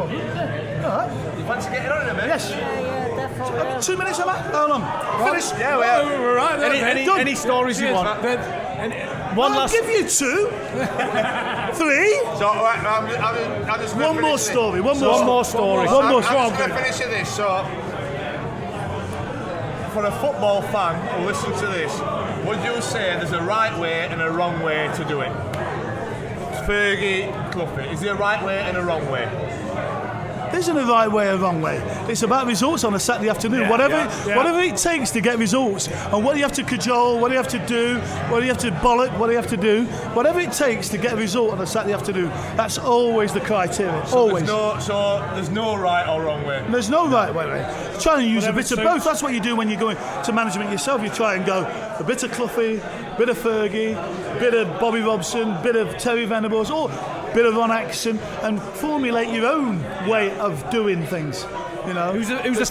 All right. You fancy getting on in a bit? Yes. Yeah, definitely. 2 minutes on that? Hold on. Finish. Yeah, we are. We're right there. Any stories you want? I'll give you 2. 3. So, I'm just One more story. One more story. I'm just going to finish with this. So, for a football fan who listens to this, would you say there's a right way and a wrong way to do it? Fergie, Clough, is there a right way and a wrong way? isn't a right way or wrong way. It's about results on a Saturday afternoon. Whatever it takes to get results, and what you have to cajole, what you have to do, what you have to bollock, what you have to do, whatever it takes to get a result on a Saturday afternoon, that's always the criteria. Always. There's no right or wrong way. There's no right way. Try and use a bit of both. That's what you do when you're going to management yourself. You try and go a bit of Clough, a bit of Fergie, a bit of Bobby Robson, a bit of Terry Venables, or a bit of Ron Atkinson, and formulate your own way of doing things. You know. Who's the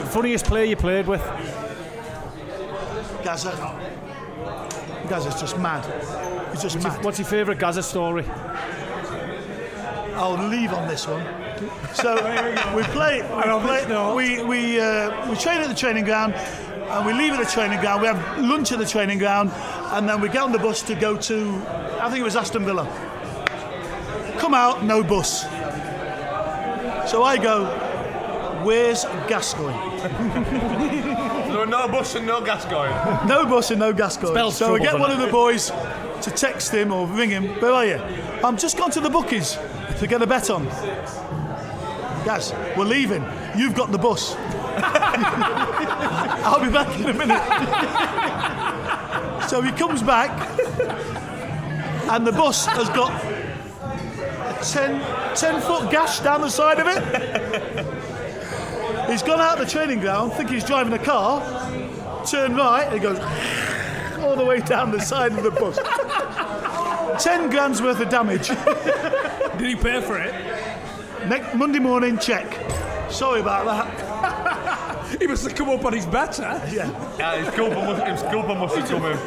funniest player you played with? Gaza. Gaza's just mad. He's just mad. What's your favourite Gaza story? I'll leave on this one. So we train at the training ground, and we leave at the training ground. We have lunch at the training ground, and then we get on the bus to go to, I think it was Aston Villa. Come out, no bus. So I go, where's Gascoigne? There were no bus and no Gascoigne. No bus and no Gascoigne. So we get one of the boys to text him or ring him. Where are you? I'm just gone to the bookies to get a bet on. Gaz, we're leaving. You've got the bus. I'll be back in a minute. So he comes back, and the bus has got a 10-foot gash down the side of it. He's gone out the training ground, think he's driving a car, turned right, and he goes all the way down the side of the bus. 10 grand's worth of damage. Did he pay for it? Next Monday morning, check. Sorry about that. He must have come up on his bet, huh? Yeah. His culpa must have come in.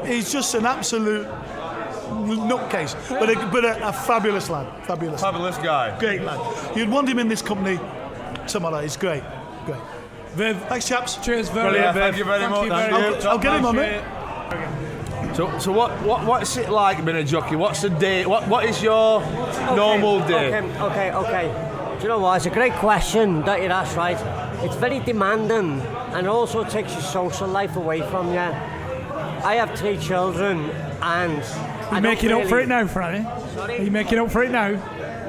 He's just an absolute nutcase, but a fabulous lad. Fabulous guy. Great lad. You'd want him in this company tomorrow. He's great. Viv, thanks, chaps. cheers, Brilliant, thank you very much. I'll get him on it. So what's it like being a jockey? What's the day? What is your normal day? Okay. Do you know what? It's a great question that you'd asked, right? It's very demanding and also takes your social life away from you. I have 3 children and... You're making up for it now, Franny? Sorry? Are you making up for it now?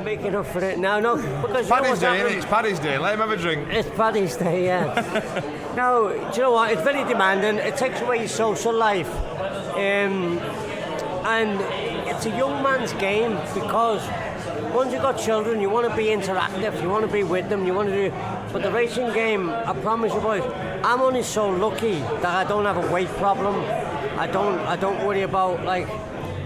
Making up for it now, no. Because Paddy's Day, isn't it? It's Paddy's Day. Let him have a drink. It's Paddy's Day, yeah. No, do you know what? It's very demanding. It takes away your social life. And it's a young man's game because once you've got children, you want to be interactive, you want to be with them, you want to do... But the racing game, I promise you boys, I'm only so lucky that I don't have a weight problem. I don't worry about, like,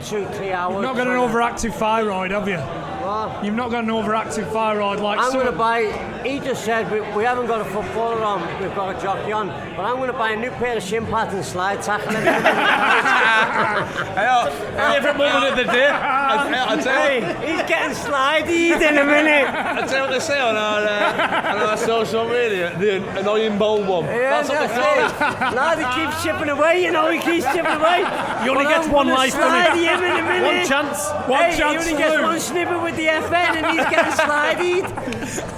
2-3 hours. You've not got an overactive thyroid, have you? What? You've not got an overactive thyroid like I'm going to buy... He just said we haven't got a footballer on, we've got a jockey on, but I'm going to buy a new pair of shin pads and slide tackling. Favourite moment of the day. I'll tell you. He's getting slidey in a minute. I'll tell you what they say on our social media. The annoying bold one. Yeah, that's what they call it. Lad, he keeps chipping away, he keeps chipping away. He only gets one life, doesn't he? One chance. He only gets one snippet with the FN and he's getting slidey.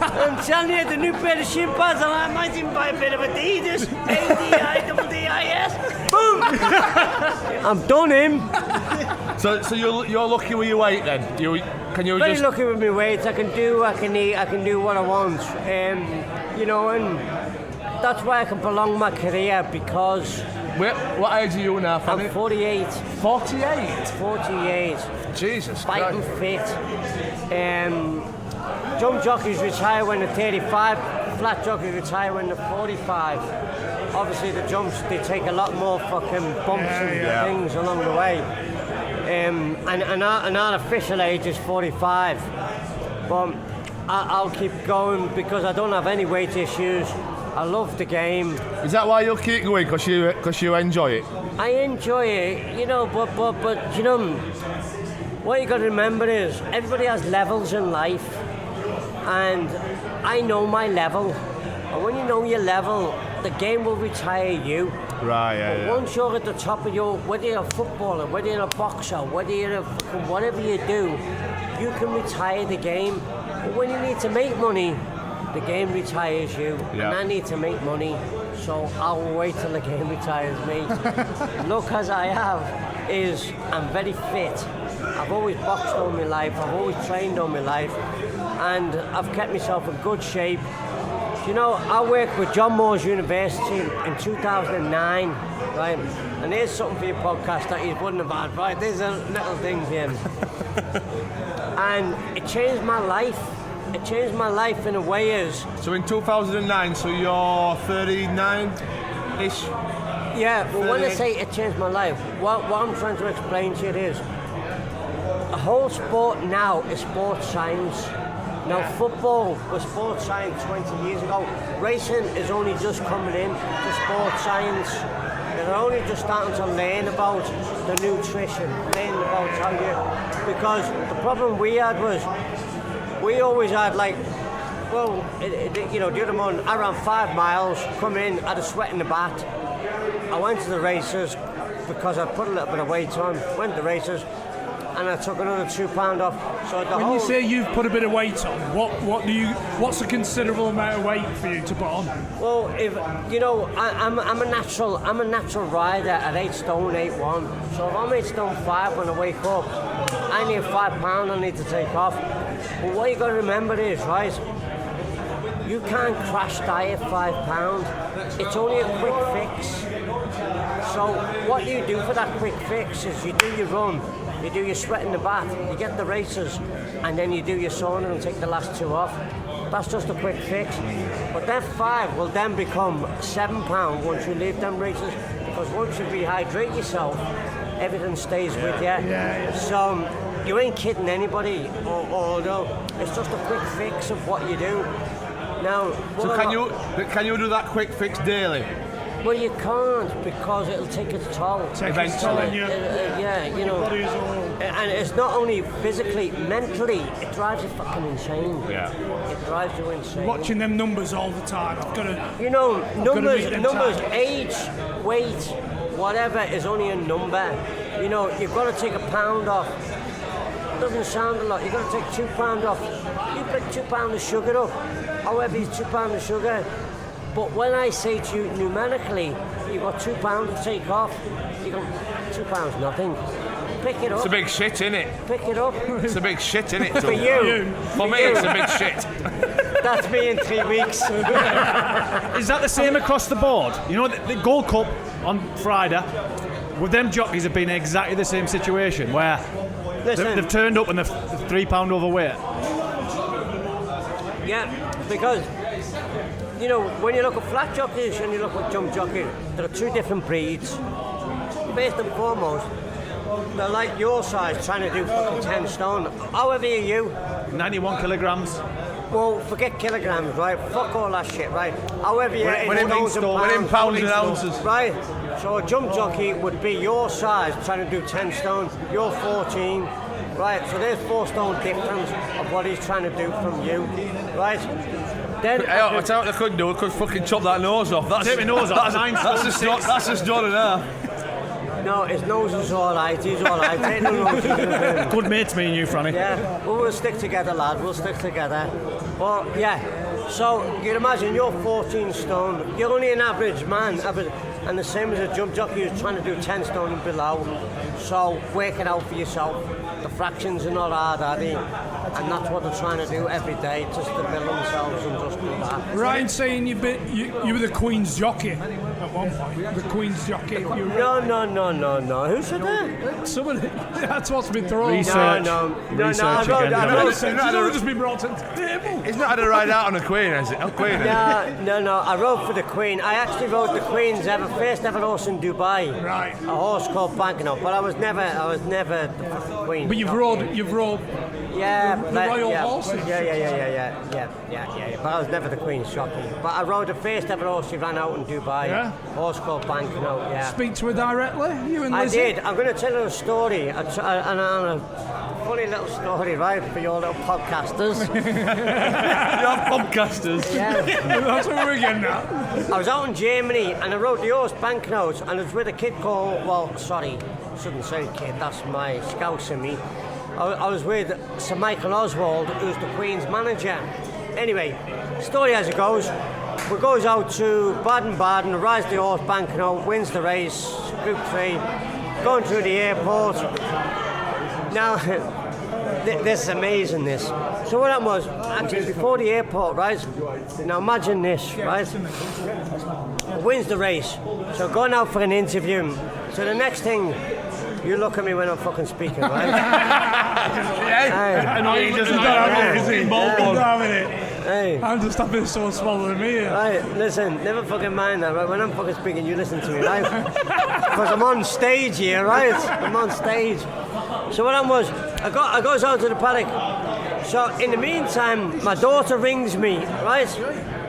I'm telling you, the new pair of shin pads, I might even buy a bit of Adidas. ADIDDIS. Boom! I'm done him. So you're lucky with your weight then? Very lucky with my weight. I can do, I can eat, I can do what I want. And that's why I can prolong my career because... What age are you now, Franny? I'm 48. 48? 48. Jesus Fighting Christ. fit. Jump jockeys retire when they're 35, flat jockeys retire when they're 45. Obviously the jumps, they take a lot more fucking bumps and things along the way. And our official age is 45. But I'll keep going because I don't have any weight issues. I love the game. Is that why you'll keep going? Because you enjoy it? I enjoy it, but what you got to remember is everybody has levels in life. And I know my level. And when you know your level, the game will retire you. Right, But once you're at the top of whether you're a footballer, whether you're a boxer, whether you're whatever you do, you can retire the game. But when you need to make money, the game retires you. And I need to make money, so I'll wait till the game retires me. Look, as I have, I'm very fit. I've always boxed all my life, I've always trained all my life. and I've kept myself in good shape. You know, I worked with John Moores University in 2009, right? And here's something for your podcast that you wouldn't have had, right? These are little things here. And it changed my life. It changed my life in a way as... So in 2009, so you're 39-ish? Yeah, well, when I say it changed my life, what I'm trying to explain to you is the whole sport now is sports science. Now, football was sports science 20 years ago. Racing is only just coming in to sports science. They're only just starting to learn about the nutrition, learn about how you... Because the problem we had was, we always had like, well, you know, the other morning, I ran 5 miles, come in, had a sweat in the bat. I went to the races because I put a little bit of weight on, went to the races, and I took another £2 off. So when you say you've put a bit of weight on, what's a considerable amount of weight for you to put on? Well, if you know, I'm a natural rider at 8 stone 8'1". So if I'm 8 stone 5 when I wake up, I need £5 I need to take off. But what you got to remember is, right, you can't crash diet £5. It's only a quick fix. So what you do for that quick fix is you do your run, you do your sweat in the bath, you get the races, and then you do your sauna and take the last 2 off. That's just a quick fix. But that 5 will then become £7 once you leave them races, because once you rehydrate yourself, everything stays with you. Yeah. So you ain't kidding anybody, or no, it's just a quick fix of what you do. Now, so can you do that quick fix daily? Well, you can't, because it'll take its toll. Eventually. Yeah, you know. And it's not only physically, mentally, it drives you fucking insane. Yeah. It drives you insane. Watching them numbers all the time. I've got to. You know, numbers, age, weight, whatever is only a number. You know, you've got to take £1 off. It doesn't sound a lot. You've got to take £2 off. You put £2 of sugar up. However, it's £2 of sugar. But when I say to you numerically, you've got £2 to take off, you go, £2 nothing. Pick it up. It's a big shit, innit? Pick it up. It's a big shit, innit? For you. For me, it's a big shit. That's me in 3 weeks. Is that the same across the board? You know, the Gold Cup on Friday, with them jockeys have been exactly the same situation, where they've turned up and they're £3 overweight. Yeah, because... You know, when you look at flat jockeys and you look at jump jockeys, there are 2 different breeds. First and foremost, they're like your size, trying to do fucking 10 stone. However you 91 kilograms. Well, forget kilograms, right? Fuck all that shit, right? However you in pounds and ounces. Right? So a jump jockey would be your size, trying to do 10 stone. You're 14. Right? So there's 4 stone difference of what he's trying to do from you. Right? Then I tell you what they couldn't do, they could fucking chop that nose off. Take my nose off. That's just done enough. No, his nose is alright, he's alright. Ain't no nose. Good mates, me and you, Franny. Yeah, well, we'll stick together, lad, we'll stick together. But yeah, so you can imagine you're 14 stone, you're only an average man, and the same as a jump jockey who's trying to do 10 stone and below. So work it out for yourself. The fractions are not hard, are they? And that's what they're trying to do every day, just to build themselves and just do that. Ryan saying you were the Queen's jockey at one point. The Queen's jockey. No. Who said that? Somebody. That's what's been thrown. Research. No. I wrote just been brought to the table. He's not had a ride out on a Queen, has it? Queen. No. I rode for the Queen. I actually rode the Queen's first ever horse in Dubai. Right. A horse called Banknote, but I was never the Queen. But you've rode. Yeah, the royal horses. Yeah. But I was never the Queen's jockey. But I rode the first ever horse she ran out in Dubai. Yeah. Horse called Banknote. Yeah. Speak to her directly. You and Lizzie. I did. I'm going to tell you a story. A funny little story, right, for your little podcasters. Your podcasters. Yeah. That's what we're getting at. I was out in Germany and I rode the horse Banknote, and I was with a kid called. Well, sorry, shouldn't say kid. That's my Scouse in me. I was with Sir Michael Oswald, who's the Queen's manager. Anyway, story as it goes, we goes out to Baden-Baden, rides the horse Banknote, wins the race, Group 3, going through the airport. Now, this is amazing, this. So what happened was, actually before the airport, right? Now imagine this, right? Wins the race. So going out for an interview. So the next thing, you look at me when I'm fucking speaking, right? Hey. I'm just having someone swallowing me here. Right, listen, never fucking mind that, right? When I'm fucking speaking, you listen to me, right? Because I'm on stage here, right? I'm on stage. So what happened was, I goes out to the paddock. So in the meantime, my daughter rings me, right?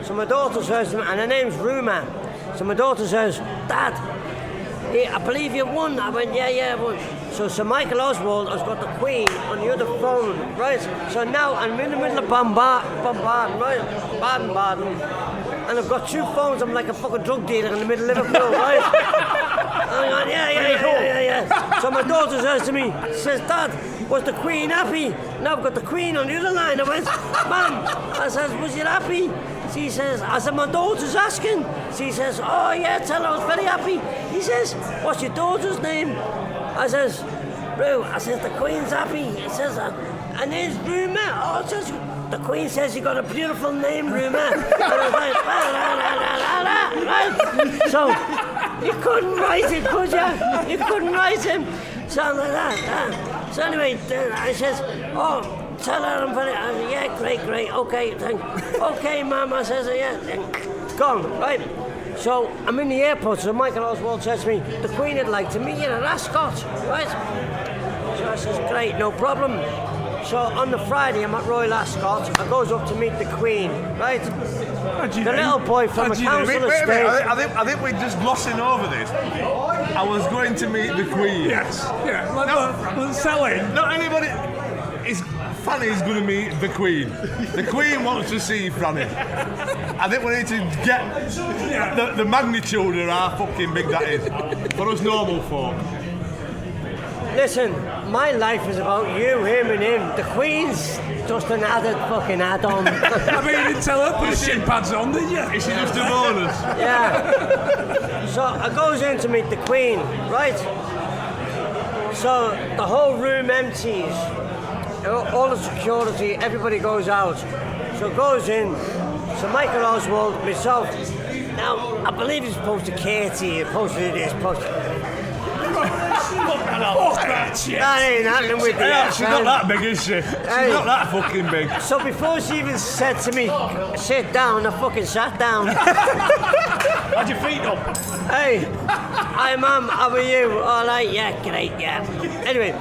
So my daughter says, and her name's Ruma. So my daughter says, Dad, I believe you won. I went, yeah, I won. So Sir Michael Oswald has got the Queen on the other phone, right? So now I'm in the middle of Baden-Baden, right? Baden-Baden. And I've got two phones. I'm like a fucking drug dealer in the middle of Liverpool, right? And I'm going, yeah. So my daughter says to me, says, Dad, was the Queen happy? Now I've got the Queen on the other line. I went, Mum, I says, was you happy? She says, I said, my daughter's asking. She says, oh yeah, tell her I was very happy. He says, what's your daughter's name? I says, Roo, I says, the Queen's happy. He says, her name's Ruma. Oh, it says, the Queen says you got a beautiful name, Ruma. And I was like, right? So, you couldn't write it, could you? You couldn't write him. Something like that. So anyway, I says, oh, tell her I'm very, yeah, great, okay, okay, Mum, I says, yeah, gone, right? So I'm in the airport, so Michael Oswald says to me, the Queen would like to meet you at Ascot, right? So I says, great, no problem. So on the Friday, I'm at Royal Ascot, I goes up to meet the Queen, right? The little boy from the council estate. I think we're just glossing over this. I was going to meet the Queen. Yes, yeah, let's sell it. Not anybody... Franny's going to meet the Queen. The Queen wants to see Franny. I think we need to get the magnitude of how fucking big that is for us normal folk. Listen, my life is about you, him and him. The Queen's just an added fucking add-on. I mean, you didn't tell her put shin pads on, did you? Is she just a bonus? Yeah. So I goes in to meet the Queen, right? So the whole room empties. All the security, everybody goes out. So goes in, so Michael Oswald, myself. Now, I believe he's supposed to Katie, supposed to do this, supposed to... That ain't happening with the She's not that big, is she? She's not that fucking big. So before she even said to me, sit down, I fucking sat down. Had your feet up. Hey, hi Mum, how are you? All right, yeah, great, yeah. Anyway,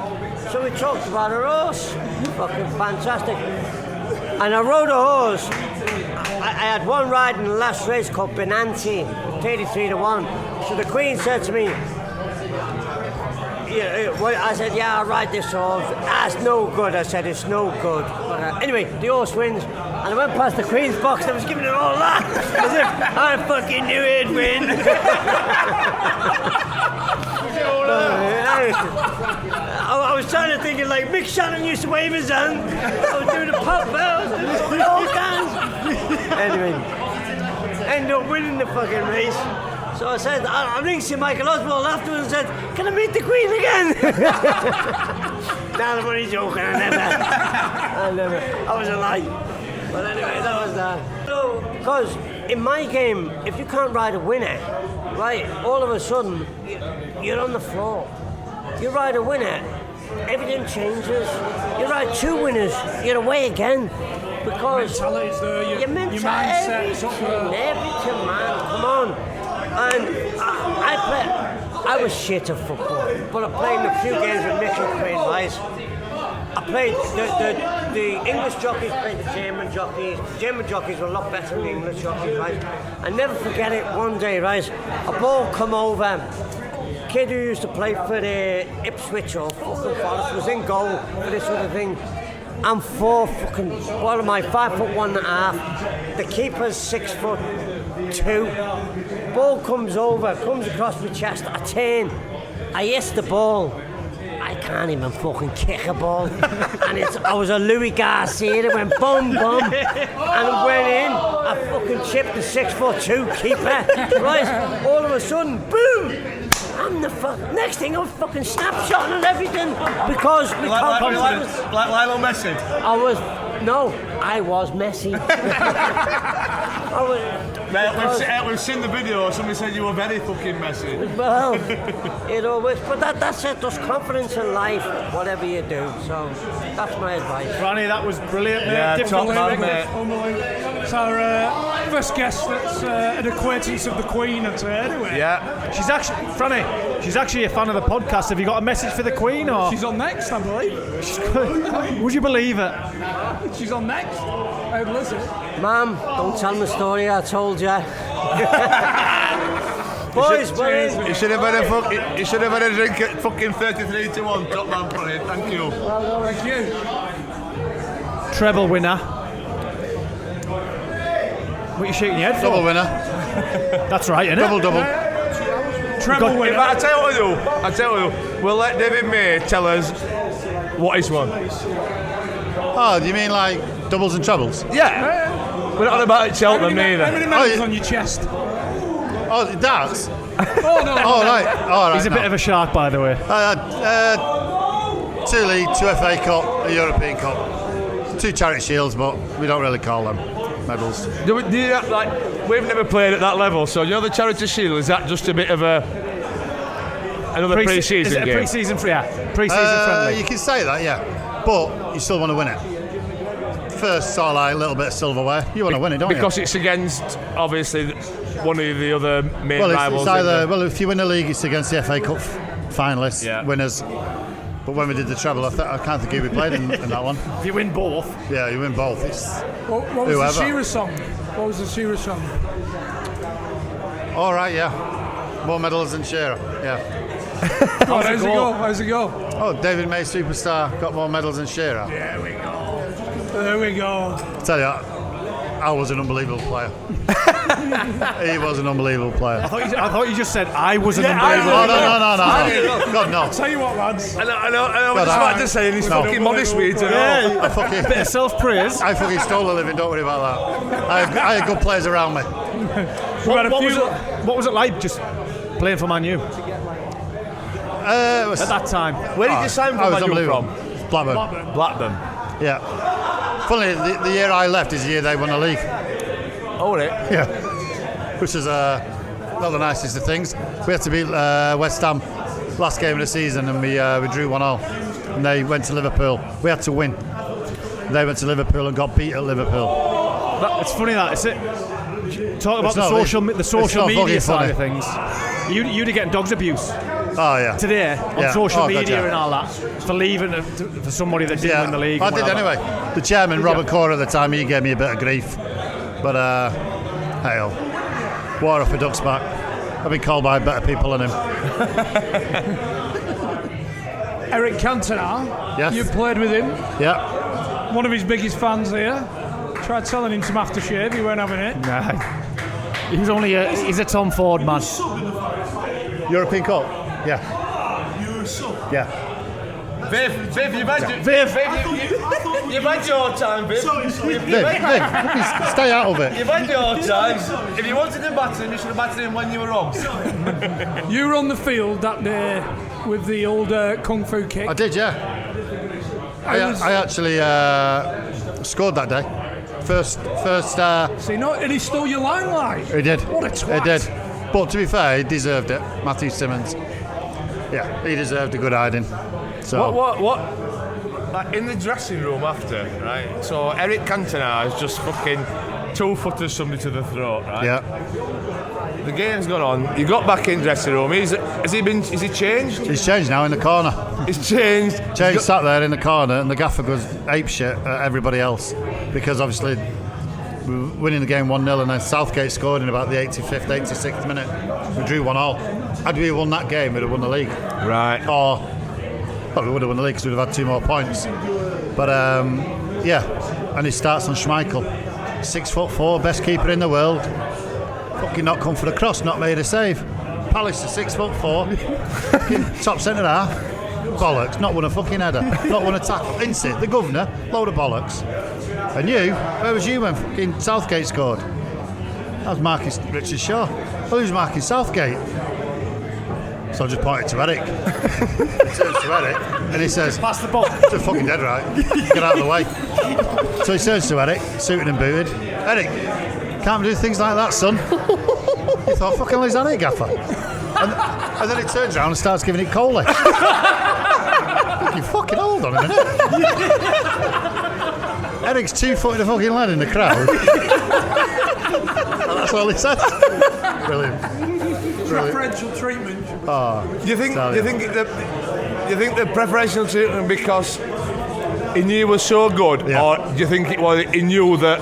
so we talked about her horse. Fucking fantastic. And I rode a horse. I had one ride in the last race called Benanti, 33-1. So the Queen said to me, I said, yeah, I'll ride this horse. It's no good. I said, it's no good. But, anyway, the horse wins. And I went past the Queen's box and I was giving it all that. As if I fucking knew it'd win. I was trying to think of like Mick Shannon used to wave his hand. I was doing the pop bells and all dance. Anyway, ended up winning the fucking race. So I said, I ring Sir Michael Oswald afterwards and said, can I meet the Queen again? Nah, I'm only joking, I never. I was a lie. But anyway, that was that. So, because in my game, if you can't ride a winner, right, all of a sudden, you're on the floor. You ride a winner, everything changes. You ride two winners, you're away again. Because your mindset's up there. Everything, man, come on. And I was shit at football, but I played a few games with Mick and Queen, right? I played, the English jockeys played the German jockeys. The German jockeys were a lot better than the English jockeys, right? I never forget it, one day, right? A ball come over, kid who used to play for the Ipswich or fucking Forest was in goal for this sort of thing. I'm 5'1.5". The keeper's 6'2". Ball comes over, comes across my chest. I turn, I hiss the ball. I can't even fucking kick a ball. And I was a Louis Garcia. It went boom, boom, and it went in. I fucking chipped the 6'2" keeper. Right, all of a sudden, boom. I'm the next thing I'm fucking snapshotting and everything because we like Lionel Messi. No, I was messy. We've seen the video. Somebody said you were very fucking messy. Well, but that's it. There's confidence in life, whatever you do. So that's my advice. Franny, that was brilliant, mate. Yeah, Different top take. man, mate. Unbelievable. It's our first guest that's an acquaintance of the Queen, I'd say, anyway. Yeah. She's actually a fan of the podcast. Have you got a message for the Queen, or She's on next, I believe. would you believe it? She's on next. I'd listen. Ma'am, don't tell me the story I told you. Boys, we're in. You should have had a drink at fucking 33-1. Top man, Franny. Thank you. Thank you. Treble winner. What are you shaking your head for? Double winner. That's right, isn't it? Double. Treble winner. I tell you what we'll do. We'll let David May tell us what he's won. Oh, do you mean like doubles and trebles? Yeah. We're not on about Cheltenham How neither. many medals on your chest? Oh, darts. Oh, no. Oh, right. All right. He's a bit of a shark, by the way. 2 League, 2 FA Cup, a European Cup, 2 Charity Shields, but we don't really call them medals. Do you, like, we've never played at that level, so you know the Charity Shield, is that just a bit of another pre-season Is it a game? pre-season pre-season friendly? You can say that, yeah, but you still want to win it. First, sort of like a little bit of silverware. You want to win it, don't Because you? it's against, obviously, one of the other main Well, rivals. it's either, well, if you win the league, it's against the FA Cup finalists, Yeah. winners. But when we did the treble, I can't think who we played in that one. If you win both. Yeah, you win both. It's What was Whoever. the Shearer song? What was the Shearer song? all right, yeah. More medals than Shearer, yeah. How's it go? How's it go? Oh, David May, superstar, got more medals than Shearer. There we go. I tell you, I was an unbelievable player. He was an unbelievable player. I thought you just said I was an Oh, unbelievable. no. God, no. Tell you what, lads. I know what he's about to say, and he's fucking modest with it. Yeah, I fucking, bit of self-praise. I fucking stole a living, don't worry about that. I had good players around me. What was it like just playing for Man U It was, at that time? Where did you sign I from? was Man U unbelievable. from? Blackburn. Blackburn. Yeah. Funnily, the year I left is the year they won the league. Oh, right. Yeah. Which is not the nicest of things. We had to beat West Ham last game of the season, and we drew 1-1. And they went to Liverpool. We had to win. They went to Liverpool and got beat at Liverpool. It's funny that, is it? Talk about It's not- the social not media fucking side funny. of things. You'd be getting dogs abuse Oh, yeah. today on Yeah. social Oh, God, media yeah. and all that for leaving for somebody that didn't win the league. I and did whatever. anyway. The chairman, Robert Cora, at the time, he gave me a bit of grief. But, hey, war off a duck's back. I've been called by better people than him. Eric Cantona. Yes. You played with him. Yeah. One of his biggest fans here. Tried selling him some aftershave. He weren't having it. Nah. He's a Tom Ford man. European Cup? Yeah. Yeah. Viv, you've had your time, Viv. Viv, stay out of it. You've had your time. If you wanted to batter him, you should have battered him when you were wrong. You were on the field that day with the old kung fu kick. I did, yeah. I actually scored that day. First. See, no, and he stole your limelight. He did. What a twat. He did. But to be fair, he deserved it. Matthew Simmons. Yeah, he deserved a good hiding. So What? Like in the dressing room after, right? So Eric Cantona has just fucking two-footed somebody to the throat, right? Yeah. The game's gone on. You got back in dressing room. Is he changed? He's changed now in the corner. He's changed. Changed sat there in the corner, and the gaffer goes ape shit at everybody else because obviously we were winning the game 1-0, and then Southgate scored in about the 85th, 86th minute. We drew 1-1. Had we won that game, we'd have won the league. Right. Or well, we would have won the league because we'd have had 2 more points. But yeah, and he starts on Schmeichel, 6'4", best keeper in the world. Fucking not come for the cross, not made a save. Palace is 6'4", fucking top centre half. Bollocks, not won a fucking header, not won a tackle. Insit, the governor, load of bollocks. And you, where was you when fucking Southgate scored? I was marking Richard Shaw. Well, who's marking Southgate? So I just pointed to Eric. He turns to Eric and he says, Pass the ball. "You're fucking dead right. Get out of the way." So he turns to Eric, suited and booted. "Eric, can't do things like that, son." He thought, "Fucking hell, is that it, gaffer?" And then he turns around and starts giving it Coley. You fucking hold on a minute. Eric's 2-footed a fucking lad in the crowd. And that's all he said. Brilliant. Preferential treatment. Do you think the preferential treatment because he knew he was so good, or do you think it was he knew that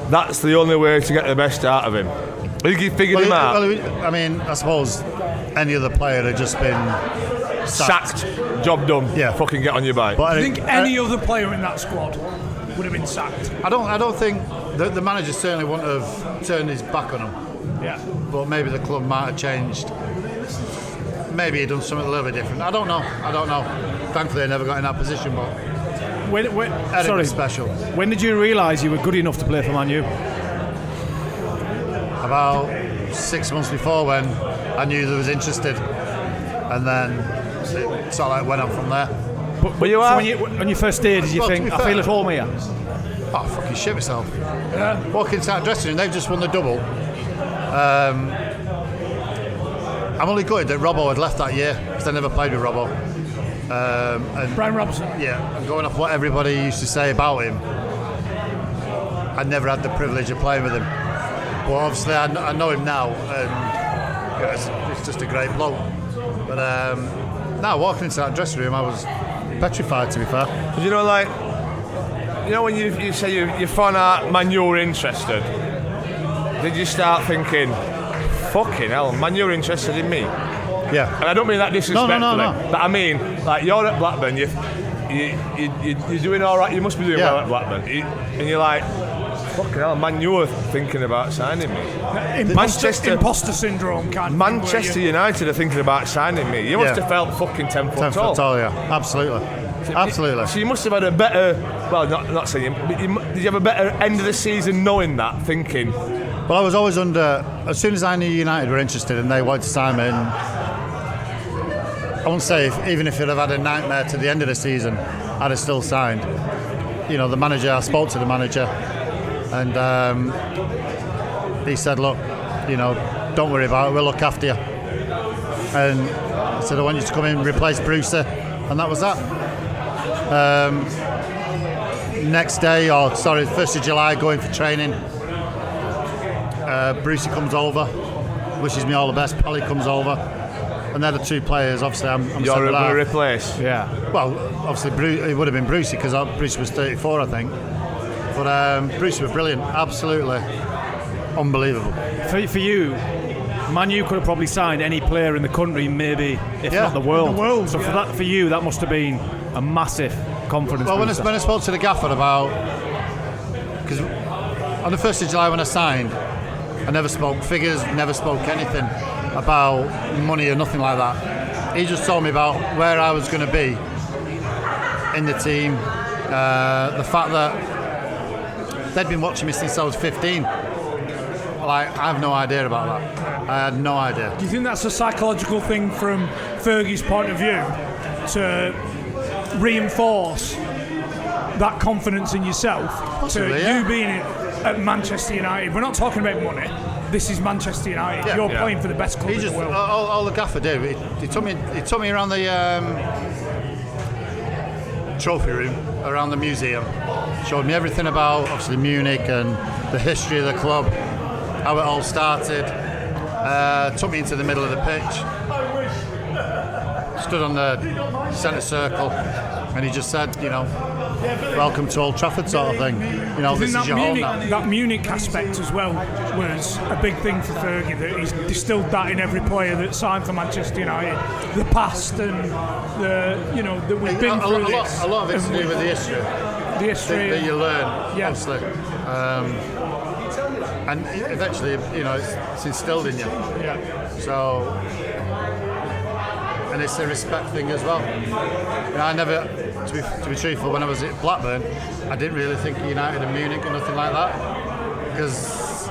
that's the only way to get the best out of him? I think he figured him out. Well, I mean, I suppose any other player had just been sacked. Job done. Yeah. Fucking get on your bike. But I think any other player in that squad would have been sacked. I don't think the manager certainly wouldn't have turned his back on him. Yeah. But maybe the club might have changed. Maybe he'd done something a little bit different. I don't know. Thankfully, I never got in that position. But Eric was special. When did you realise you were good enough to play for Man U? About 6 months before, when I knew there was interested, and then it sort of like went on from there. But so on your first day, did you think, I feel at home here? Oh, fucking shit myself. Yeah. Walking into that dressing room, they've just won the double. I'm only gutted that Robbo had left that year, because I never played with Robbo. And Brian Robson. Yeah, and going off what everybody used to say about him, I never had the privilege of playing with him. But obviously I know him now, and it's just a great bloke. But now walking into that dressing room, I was petrified, to be fair. But when you say you found out Man U were interested, did you start thinking, fucking hell, Man U were interested in me? Yeah. And I don't mean that disrespectfully, no. but I mean, like, you're at Blackburn, you're doing all right, you must be doing well at Blackburn, and you're like, fucking hell, Man U were thinking about signing me. Imposter syndrome, kind of. Manchester United are thinking about signing me. You must have felt fucking 10 foot 10 tall. foot tall, yeah. Absolutely. Absolutely. So you must have had a better, well, not saying, but did you have a better end of the season knowing that, thinking? Well, I was always under, as soon as I knew United were interested and they wanted to sign me, and I won't say even if you'd have had a nightmare to the end of the season, I'd have still signed. You know, I spoke to the manager, and he said, look, don't worry about it, we'll look after you. And I said, I want you to come in and replace Brucey, and that was that. Next day, 1st of July, going for training, Brucey comes over, wishes me all the best, Pally comes over, and they're the two players, obviously I'm you're going to replace? Yeah. Well, obviously it would have been Brucey, because Brucey was 34, I think. But Brucey was brilliant, absolutely unbelievable. For you, Man U could have probably signed any player in the country, maybe, if not the world. So for you, that must have been a massive confidence booster. Well, when I spoke to the gaffer about, because on the 1st of July when I signed, I never spoke figures, never spoke anything about money or nothing like that. He just told me about where I was going to be in the team, the fact that they'd been watching me since I was 15. Like, I have no idea about that. I had no idea. Do you think that's a psychological thing from Fergie's point of view to reinforce that confidence in yourself? Possibly, you being at Manchester United, we're not talking about money. This is Manchester United. You're playing for the best club in the world. All the gaffer did. He took me around the trophy room, around the museum. Showed me everything about, obviously, Munich and the history of the club, how it all started. Took me into the middle of the pitch. Stood on the centre circle, and he just said, welcome to Old Trafford, sort of thing. This is your home now. That Munich aspect as well was a big thing for Fergie, that he's distilled that in every player that signed for Manchester United. The past and that we've been through this. A lot of it's to do with the history. The history that you learn, obviously. And eventually, it's instilled in you. Yeah. So, and it's a respect thing as well. I never, to be truthful, when I was at Blackburn, I didn't really think United and Munich or nothing like that, because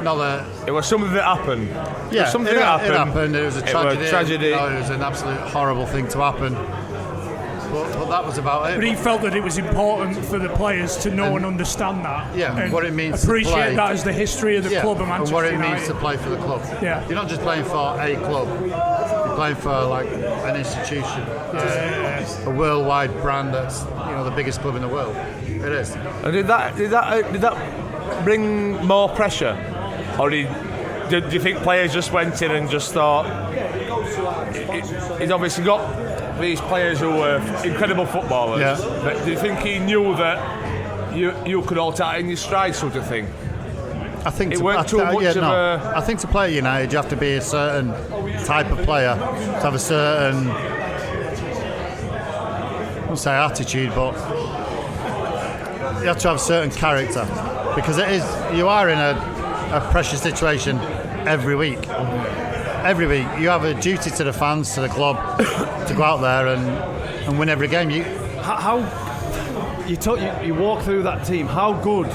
not that. It was something that happened. Yeah, something it that happened. It was a tragedy. tragedy. It was an absolute horrible thing to happen. But that was about it. But he felt that it was important for the players to know and understand that. Yeah, and what it means to appreciate play. that as the history of the club and Manchester what it United. means to play for the club. Yeah. You're not just playing for a club. You're playing for like an institution. A worldwide brand that's the biggest club in the world. It is. And did that bring more pressure, or do you think players just went in and just thought he's obviously got these players who were incredible footballers, but do you think he knew that you could all take it in your stride, sort of thing? I think it weren't too much of a... I think to play at United you have to be a certain type of player, to have a certain, I won't say attitude, but you have to have a certain character, because you are in a pressure situation every week. Every week you have a duty to the fans, to the club, to go out there and win every game. How you walk through that team? How good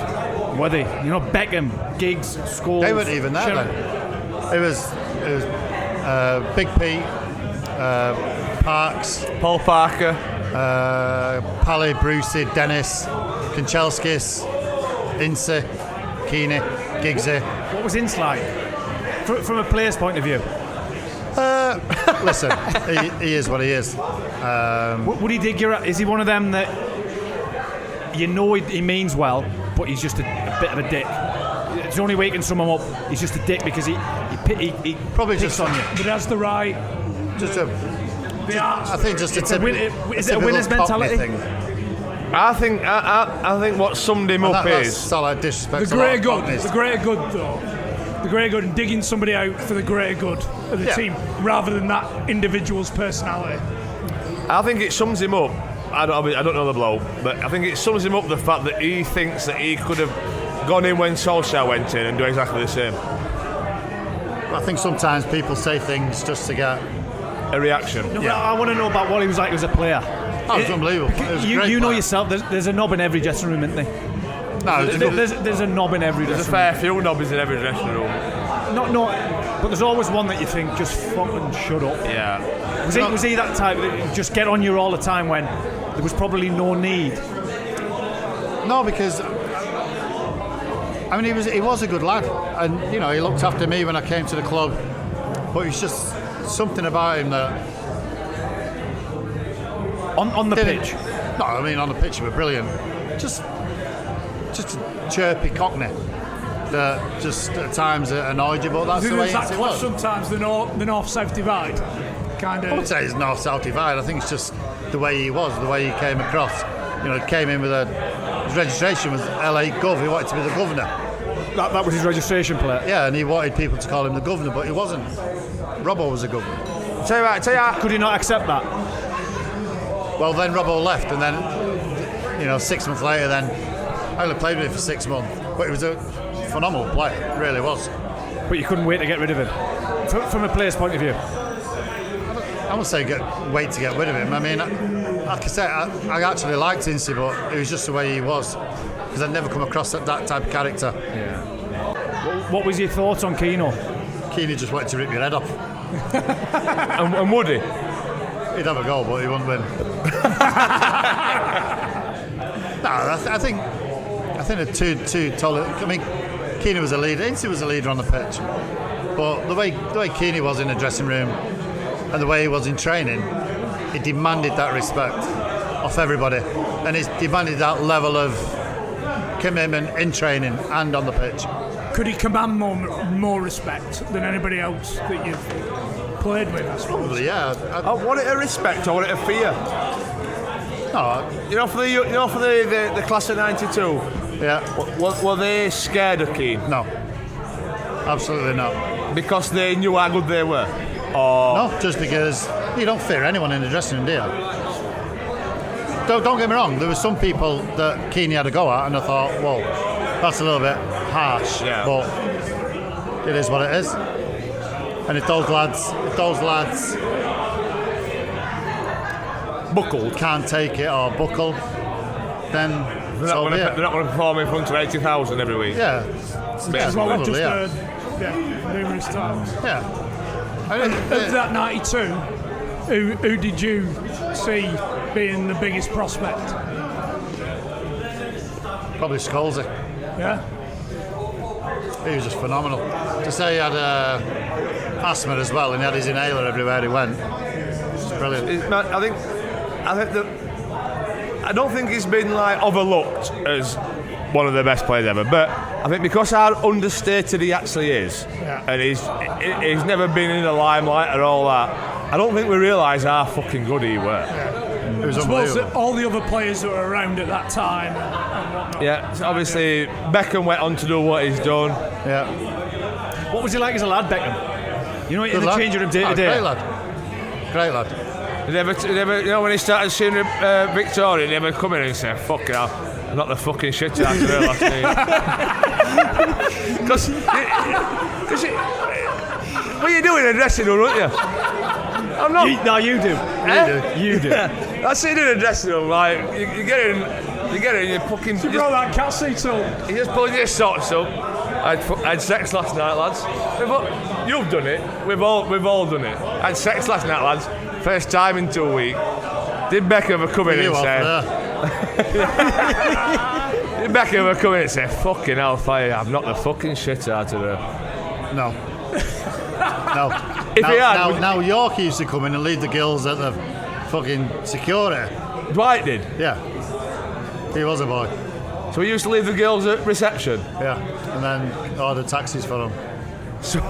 were they? Beckham, Giggs, Scholes. They weren't even there then. It was Big Pete, Parks, Paul Parker, Pally, Brucey, Dennis, Kanchelskis, Ince, Keane, Giggsy. What was Ince like? From a player's point of view? Listen, he is what he is. Would he dig your... Is he one of them that he means well, but he's just a bit of a dick? It's the only way he can sum him up. He's just a dick because he probably picks just on you. But that's the right... I think just is it a winner's mentality? Thing. I think what summed him up is... That's like disrespect. The greater good, though. The greater good, and digging somebody out for the greater good of the team, rather than that individual's personality. I think it sums him up. I don't know the bloke, but I think it sums him up the fact that he thinks that he could have gone in when Solskjaer went in and do exactly the same. I think sometimes people say things just to get a reaction. No, I want to know about what he was like as a player. Oh, it was unbelievable. It was you know yourself. There's a knob in every dressing room, isn't there? No, there's a knob in every dressing room. There's a fair few knobs in every dressing room. But there's always one that you think, just fucking shut up. Yeah. Was he that type that just get on you all the time when there was probably no need? No, because he was a good lad, and he looked after me when I came to the club. But it's just something about him that on the pitch. No, on the pitch he was brilliant. Just a chirpy cockney that just at times annoyed you, but that's the way it was. Sometimes the north-south divide, kind of. I wouldn't say it's north-south divide. I think it's just the way he was, the way he came across. He came in with his registration was LA Gov. He wanted to be the governor. That was his registration plate. Yeah, and he wanted people to call him the governor, but he wasn't. Robbo was the governor. Tell you what. Could he not accept that? Well, then Robbo left, and then 6 months later, then I only played with him for 6 months, but he was a phenomenal player. It really was. But you couldn't wait to get rid of him. From a player's point of view. I wouldn't say wait to get rid of him. Like I said, I actually liked Ince, but it was just the way he was, because I'd never come across that type of character. Yeah. What was your thoughts on Keane? Keane just wanted to rip your head off. and would he? He'd have a goal, but he wouldn't win. No, I think the two tolerant. Keane was a leader. Ince was a leader on the pitch, but the way Keane was in the dressing room and the way he was in training, he demanded that respect off everybody, and he demanded that level of commitment in training and on the pitch. Could he command more respect than anybody else that you've played with? Probably, yeah. I want it a respect. I want it a fear. No, for the class of '92. Yeah. Were they scared of Keane? No, absolutely not. Because they knew how good they were. No, just because you don't fear anyone in the dressing room, do you? Don't get me wrong. There were some people that Keane had to go at, and I thought, whoa, that's a little bit harsh. Yeah. But it is what it is. And if those lads buckled, can't take it or buckle, then They're not going to perform in front of 80,000 every week. Yeah. As well, we've just yeah. heard numerous times. Yeah. Of that 92, who did you see being the biggest prospect? Probably Scholesy. Yeah. He was just phenomenal. To say he had asthma as well, and he had his inhaler everywhere he went. It's brilliant. I don't think he's been like overlooked as one of the best players ever, but I think because how understated he actually is, and he's never been in the limelight and all that, I don't think we realise how fucking good he were. It was unbelievable. All the other players that were around at that time and whatnot. Yeah, so obviously Beckham went on to do what he's done. Yeah. What was he like as a lad, Beckham? You know, in the changing room day to day. Great lad. He never, you know, when he started seeing Victoria, he never come in and say, "Fuck it, I'm not the fucking shit out of her last night." Because what are you doing in a dressing room, aren't you? I'm not. You do. You do. I see it in a dressing room, like you get in, you fucking. You brought that cat seat up. You just pull your socks up. I had sex last night, lads. You've done it. We've all done it. I had sex last night, lads. First time in 2 weeks. Did Beckham ever come in and say? Did Beckham ever come in and say, "Fucking hellfire, I've knocked the fucking shit out of her"? No. No. If he had, now Yorkie used to come in and lead the girls at the fucking security. Dwight did. Yeah. He was a boy. So he used to leave the girls at reception. Yeah. And then ordered taxis for them. So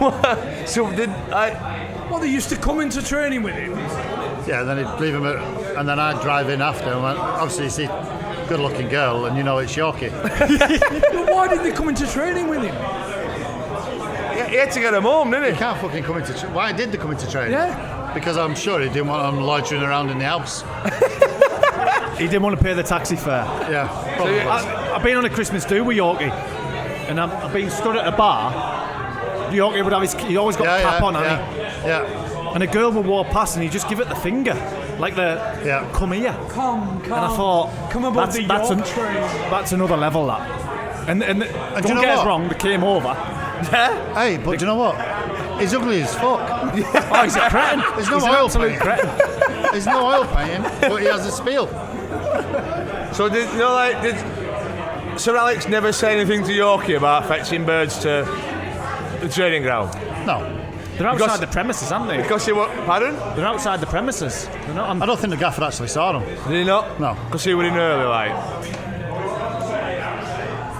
did I? Well, they used to come into training with him. Yeah, then he'd leave him and then I'd drive in after and went, obviously you see good looking girl and you know it's Yorkie. But why did they come into training with him? He had to get him home, didn't he? You can't fucking come into training. Why did they come into training? Yeah. Because I'm sure he didn't want them loitering around in the house. He didn't want to pay the taxi fare. Yeah, probably. I've been on a Christmas do with Yorkie, and I've been stood at a bar. Yorkie would have he always got a cap on, hadn't he? Yeah. And a girl would walk past and he'd just give it the finger, like come here. Come. And I thought, come above the York train. That's another level, that. And don't you know get us what? wrong, they came over. Hey, but do you know what? He's ugly as fuck. Oh, he's a cretin. There's no He's an oil absolute paint. cretin. There's no oil painting, but he has a spiel. So did Sir Alex never say anything to Yorkie about fetching birds to the training ground? No. They're outside the premises, aren't they? Because he was, pardon? They're outside the premises. They're not on. I don't think the gaffer actually saw them. Did he not? No. Because he was in early, like.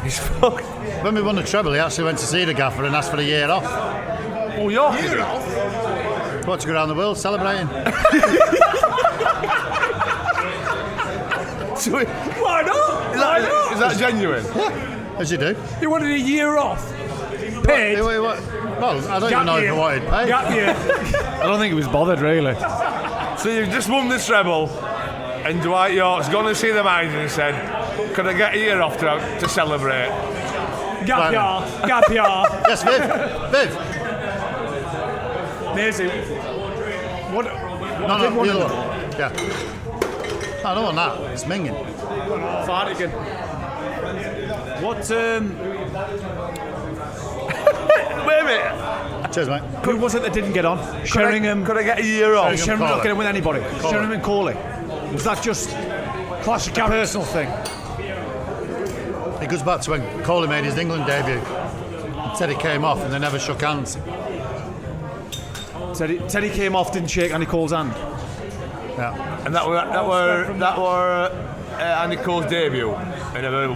He's fucked. When we won the treble, he actually went to see the gaffer and asked for a year off. Oh, Yorkie did. Got to go around the world celebrating. Why not? Is that genuine? Yeah, as you do. He wanted a year off. Paid. Well, I don't even know if I wanted paid. I don't think he was bothered, really. So you've just won the treble, and Dwight York's gone to see the manager and said, "Could I get a year off to celebrate?" Gap year. Yes, Viv. Amazing. What? No, the other one. Yeah. No, I don't want that. It's minging. Fartigan. What? Wait a minute. Cheers, mate. Who was it that didn't get on? Sheringham. Could I get a year off? Sheringham not getting with anybody. Sheringham and Corley. Was that just Classic a personal thing? It goes back to when Coley made his England debut. Teddy came off and they never shook hands. Teddy came off, didn't shake Andy Cole's hand. Yeah. And that were Andy Cole's debut. And never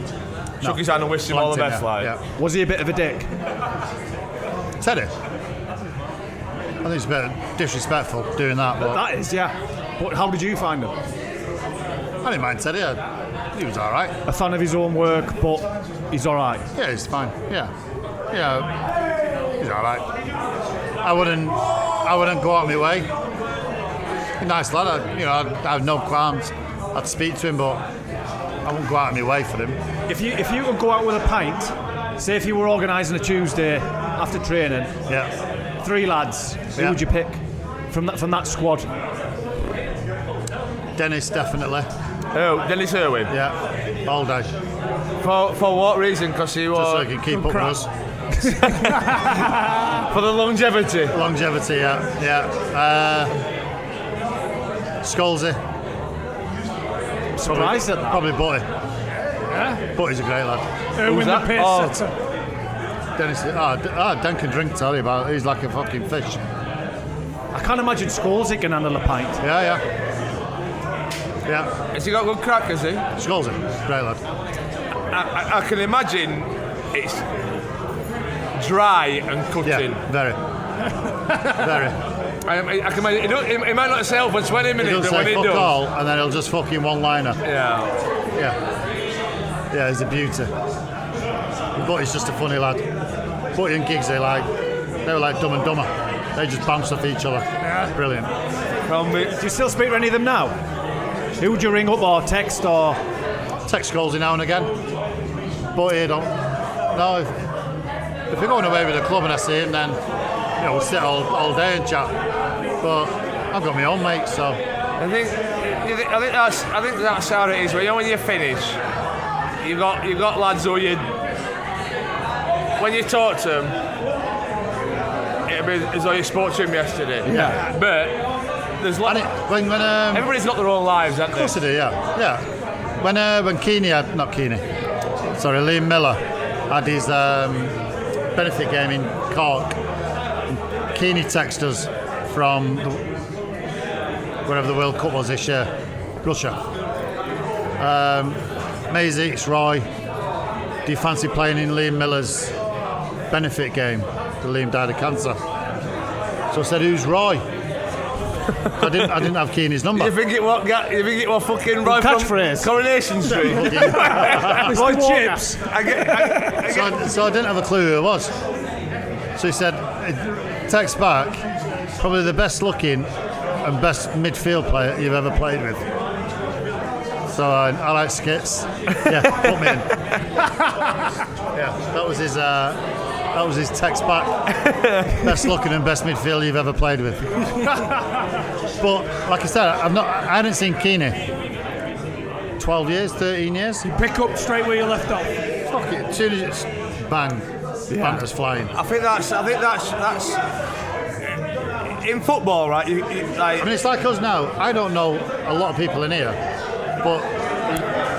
shook his hand and wished him all the best. Yeah. Was he a bit of a dick? Teddy? I think it's a bit disrespectful doing that. But That is, yeah. But how did you find him? I didn't mind Teddy. He was all right. A fan of his own work, but he's all right. Yeah, he's fine. Yeah, he's all right. I wouldn't go out of my way. He's a nice lad. I have no qualms. I'd speak to him, but I wouldn't go out of my way for him. If you could go out with a pint, say if you were organising a Tuesday after training, 3 lads, who would you pick from that squad? Dennis, definitely. Oh, Dennis Irwin. Yeah, all day. For what reason? Because he was... Just so he can keep up with us. For the longevity. Longevity, yeah. Scholesy. Surprised at that. Probably Butty. Yeah? Butty's a great lad. Who's the pace Oh. setter. Dennis, Dan can drink, tell you about it. He's like a fucking fish. I can't imagine Scholesy can handle a pint. Yeah. Has he got good crack, has he? Scholesy, great lad. I can imagine it's dry and cutting. Yeah, very. Very. I can imagine, he might not say for 20 minutes, He'll but say when he fuck does... all, and then he'll just fucking one-liner. Yeah. Yeah, he's a beauty. But he's just a funny lad. Butty and Giggsy, they were like Dumb and Dumber. They just bounce off each other. Yeah. Brilliant. Do you still speak to any of them now? Who would you ring up or text or... Text Scholesy now and again. Butty, don't. No, if we're going away with the club and I see him, then we'll sit all day and chat. But I've got my own mates, so... I think that's how it is. When you finish, you got lads who you... When you talk to them, it'll be as though you spoke to him yesterday. Yeah. But there's everybody's got their own lives, haven't they? Of course they do, yeah. When Keane Liam Miller had his benefit game in Cork, Keane texted us from wherever the World Cup was this year, Russia. Maisie, it's Roy. Do you fancy playing in Liam Miller's benefit game? Liam died of cancer. So I said, who's Roy? I didn't have Keeney's number. You think it was fucking Roy from catchphrase? Coronation Street? Roy Chips. So I didn't have a clue who it was. So he said, text back, probably the best looking and best midfield player you've ever played with. So I like skits. Yeah, put me in. Yeah, that was his text back. Best looking and best midfield you've ever played with. But like I said, I hadn't seen Keane 12 years, 13 years. You pick up straight where you left off. Fuck it, as soon as it's bang, banter's flying. I think that's in football, right? I mean, it's like us now. I don't know a lot of people in here, but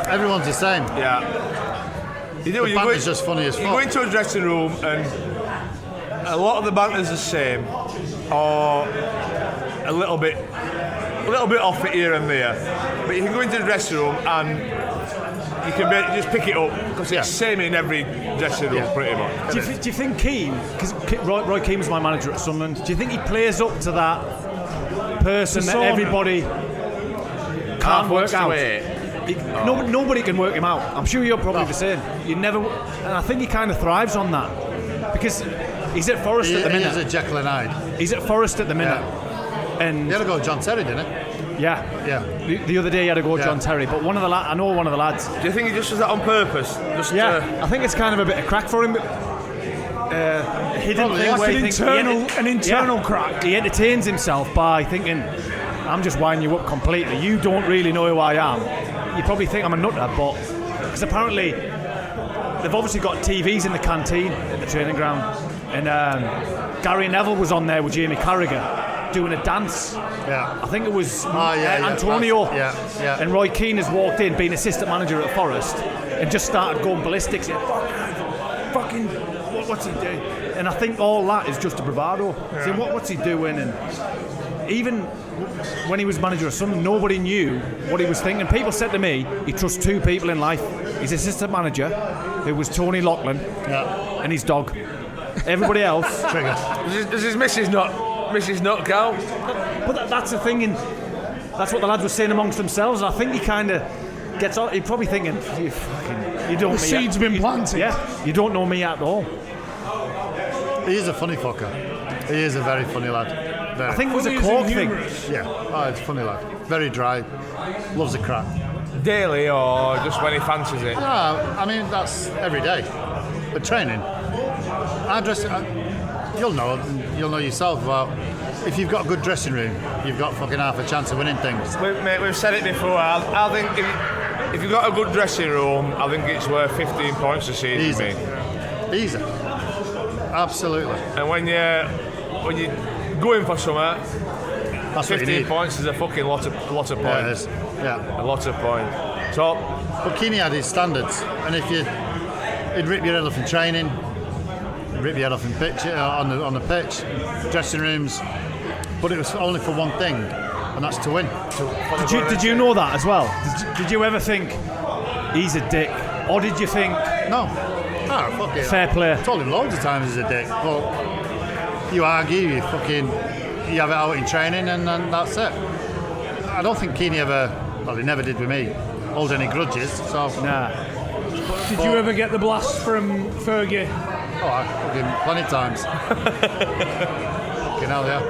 everyone's the same. Yeah. The banter's just funny as fuck. You go into a dressing room and a lot of the banter's the same, or a little bit off it here and there. But you can go into the dressing room and you can just pick it up because it's the same in every dressing room pretty much. Do you think Keane, because Roy Keane was my manager at Sunderland, do you think he plays up to that person that everybody can't work out? Nobody can work him out. I'm sure you're probably the same. And I think he kind of thrives on that because he's at Forest at the minute. He's a Jekyll and Hyde. He's at Forest at the minute. And he had to go with John Terry, didn't he? Yeah. The other day he had to go with John Terry, but I know one of the lads. Do you think he just does that on purpose? I think it's kind of a bit of crack for him. Hidden thing where an internal crack. He entertains himself by thinking, I'm just winding you up completely. You don't really know who I am. You probably think I'm a nutter, but because apparently they've obviously got TVs in the canteen at the training ground, and Gary Neville was on there with Jamie Carragher doing a dance. Yeah, I think it was Antonio. And Roy Keane has walked in, being assistant manager at Forest, and just started going ballistic. Fucking, what's he doing? And I think all that is just a bravado. Saying, what's he doing? And even when he was manager of Sunderland, nobody knew what he was thinking. People said to me, he trusts two people in life. His assistant manager, who was Tony Loughlin, and his dog. Everybody else, Trigger. Does his missus not go? But that's the thing, and that's what the lads were saying amongst themselves. And I think he kind of gets on. He's probably thinking, you don't. The seed's been planted. Yeah, you don't know me at all. He is a funny fucker. He is a very funny lad. I think it was a Cork thing. Yeah, it's a funny lad. Very dry. Loves the crap. Daily or just when he fancies it? No, I mean that's every day. But training. You'll know yourself about if you've got a good dressing room, you've got fucking half a chance of winning things. We've said it before. I think if you've got a good dressing room, I think it's worth 15 points a season. Easy. Absolutely. And when you're going for something, That's 15 points is a fucking lot of points. Yeah, it is. Yeah. A lot of points. So, but Keane had his standards, and if he'd rip your head off in training, rip your head off in pitch on the pitch, dressing rooms, but it was only for one thing, and that's to win. Did you know that as well? Did you ever think he's a dick, or did you think no? Fuck it. Fair play. I told him loads of times he's a dick, but you argue, you have it out in training, and then that's it. I don't think Keane he never did with me, hold any grudges. So nah. Did you ever get the blast from Fergie? Oh, I fucking plenty of times. Fucking hell, yeah.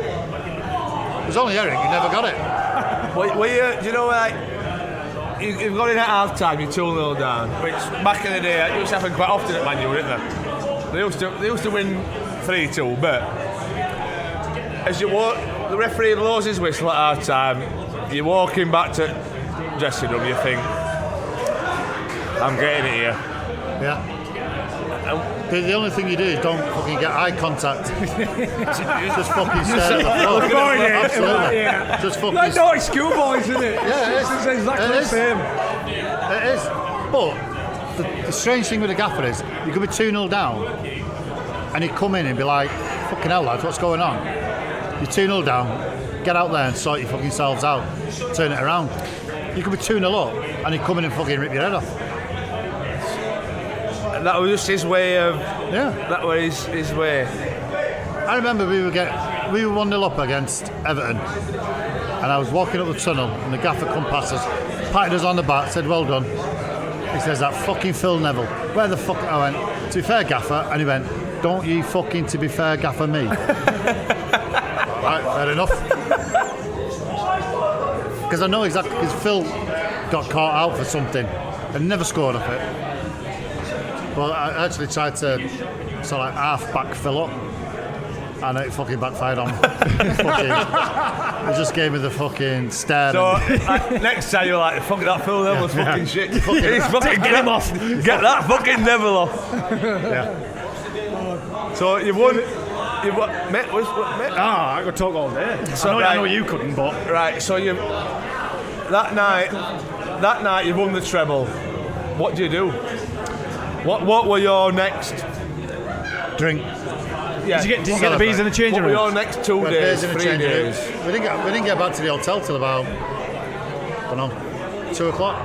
It was only Eric who never got it. Do you know, like, you've got in at half time, you're 2-0 down, which back in the day, it used to happen quite often at Man U, didn't it? They used to win 3-2, but as you walk, the referee blows his whistle at half time, you're walking back to dressing room, you think, I'm getting it here. Yeah. The only thing you do is don't fucking get eye contact. Just fucking stare at the floor. Absolutely. Yeah. Just fucking. Like naughty schoolboys, isn't it? Yeah, it is. It's exactly the same. It is. But the strange thing with the gaffer is, you could be 2-0 down, and he'd come in and be like, "Fucking hell, lads, what's going on? You're 2-0 down. Get out there and sort your fucking selves out. Turn it around." You could be 2-0 up, and he'd come in and fucking rip your head off. And that was just his way of. Yeah. That was his way. I remember we were 1-0 up against Everton, and I was walking up the tunnel, and the gaffer come past us, patted us on the back, said, "Well done." He says, "That fucking Phil Neville. Where the fuck?" I went, "To be fair, gaffer," and he went, "Don't you fucking to be fair, gaffer me." Right, fair enough. Because I know exactly, because Phil got caught out for something and never scored off it. Well, I actually tried to sort of half-back Phil up, and it fucking backfired on me. It just gave me the fucking stare. So next time you're like, "Fuck that Phil Neville's fucking shit. He's fucking get him off. Get that fucking Neville off." Yeah. So you've won. Mate. I could talk all day. So I know you couldn't, but right. So that night you won the treble. What do you do? What were your next Drink. Yeah. Did you get the bees in the changing room? What were your next 2 days, 3 days? We didn't get back to the hotel till about, I don't know, 2 o'clock.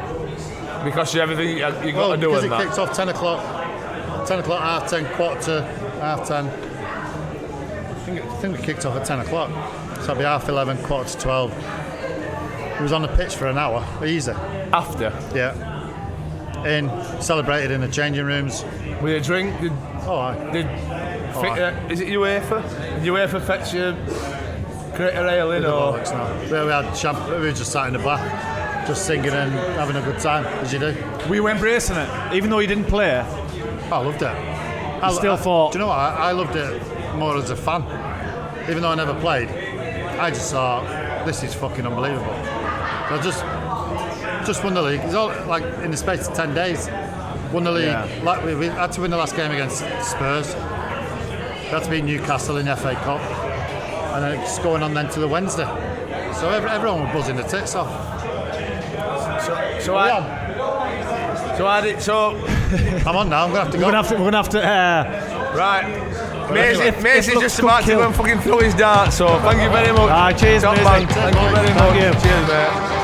Because everything you got to do because with that. It kicked off 10 o'clock, 10:30, quarter to 10:30. I think we kicked off at 10 o'clock. So it'd be 11:30, quarter to 12. We was on the pitch for an hour, easy. After? Yeah. Celebrated in the changing rooms. With a drink? Is it UEFA? Did UEFA fetch you Creator Ale in or? We had champagne, we were just sat in the bar, just singing and having a good time, as you do. Were you embracing it? Even though you didn't play? I loved it. I still thought... Do you know what? I loved it more as a fan. Even though I never played, I just thought, this is fucking unbelievable. So I just won the league. It's all like in the space of 10 days. Won the league. Yeah. Like we had to win the last game against Spurs. We had to beat Newcastle in the FA Cup. And then it's going on then to the Wednesday. So everyone was buzzing the tits off. I'm on now. I'm gonna have to go. We're gonna have to. Right. Maisie's just about to go and fucking throw his dart. So thank you very much. Cheers, Maisie. Thank you very much. Cheers, mate.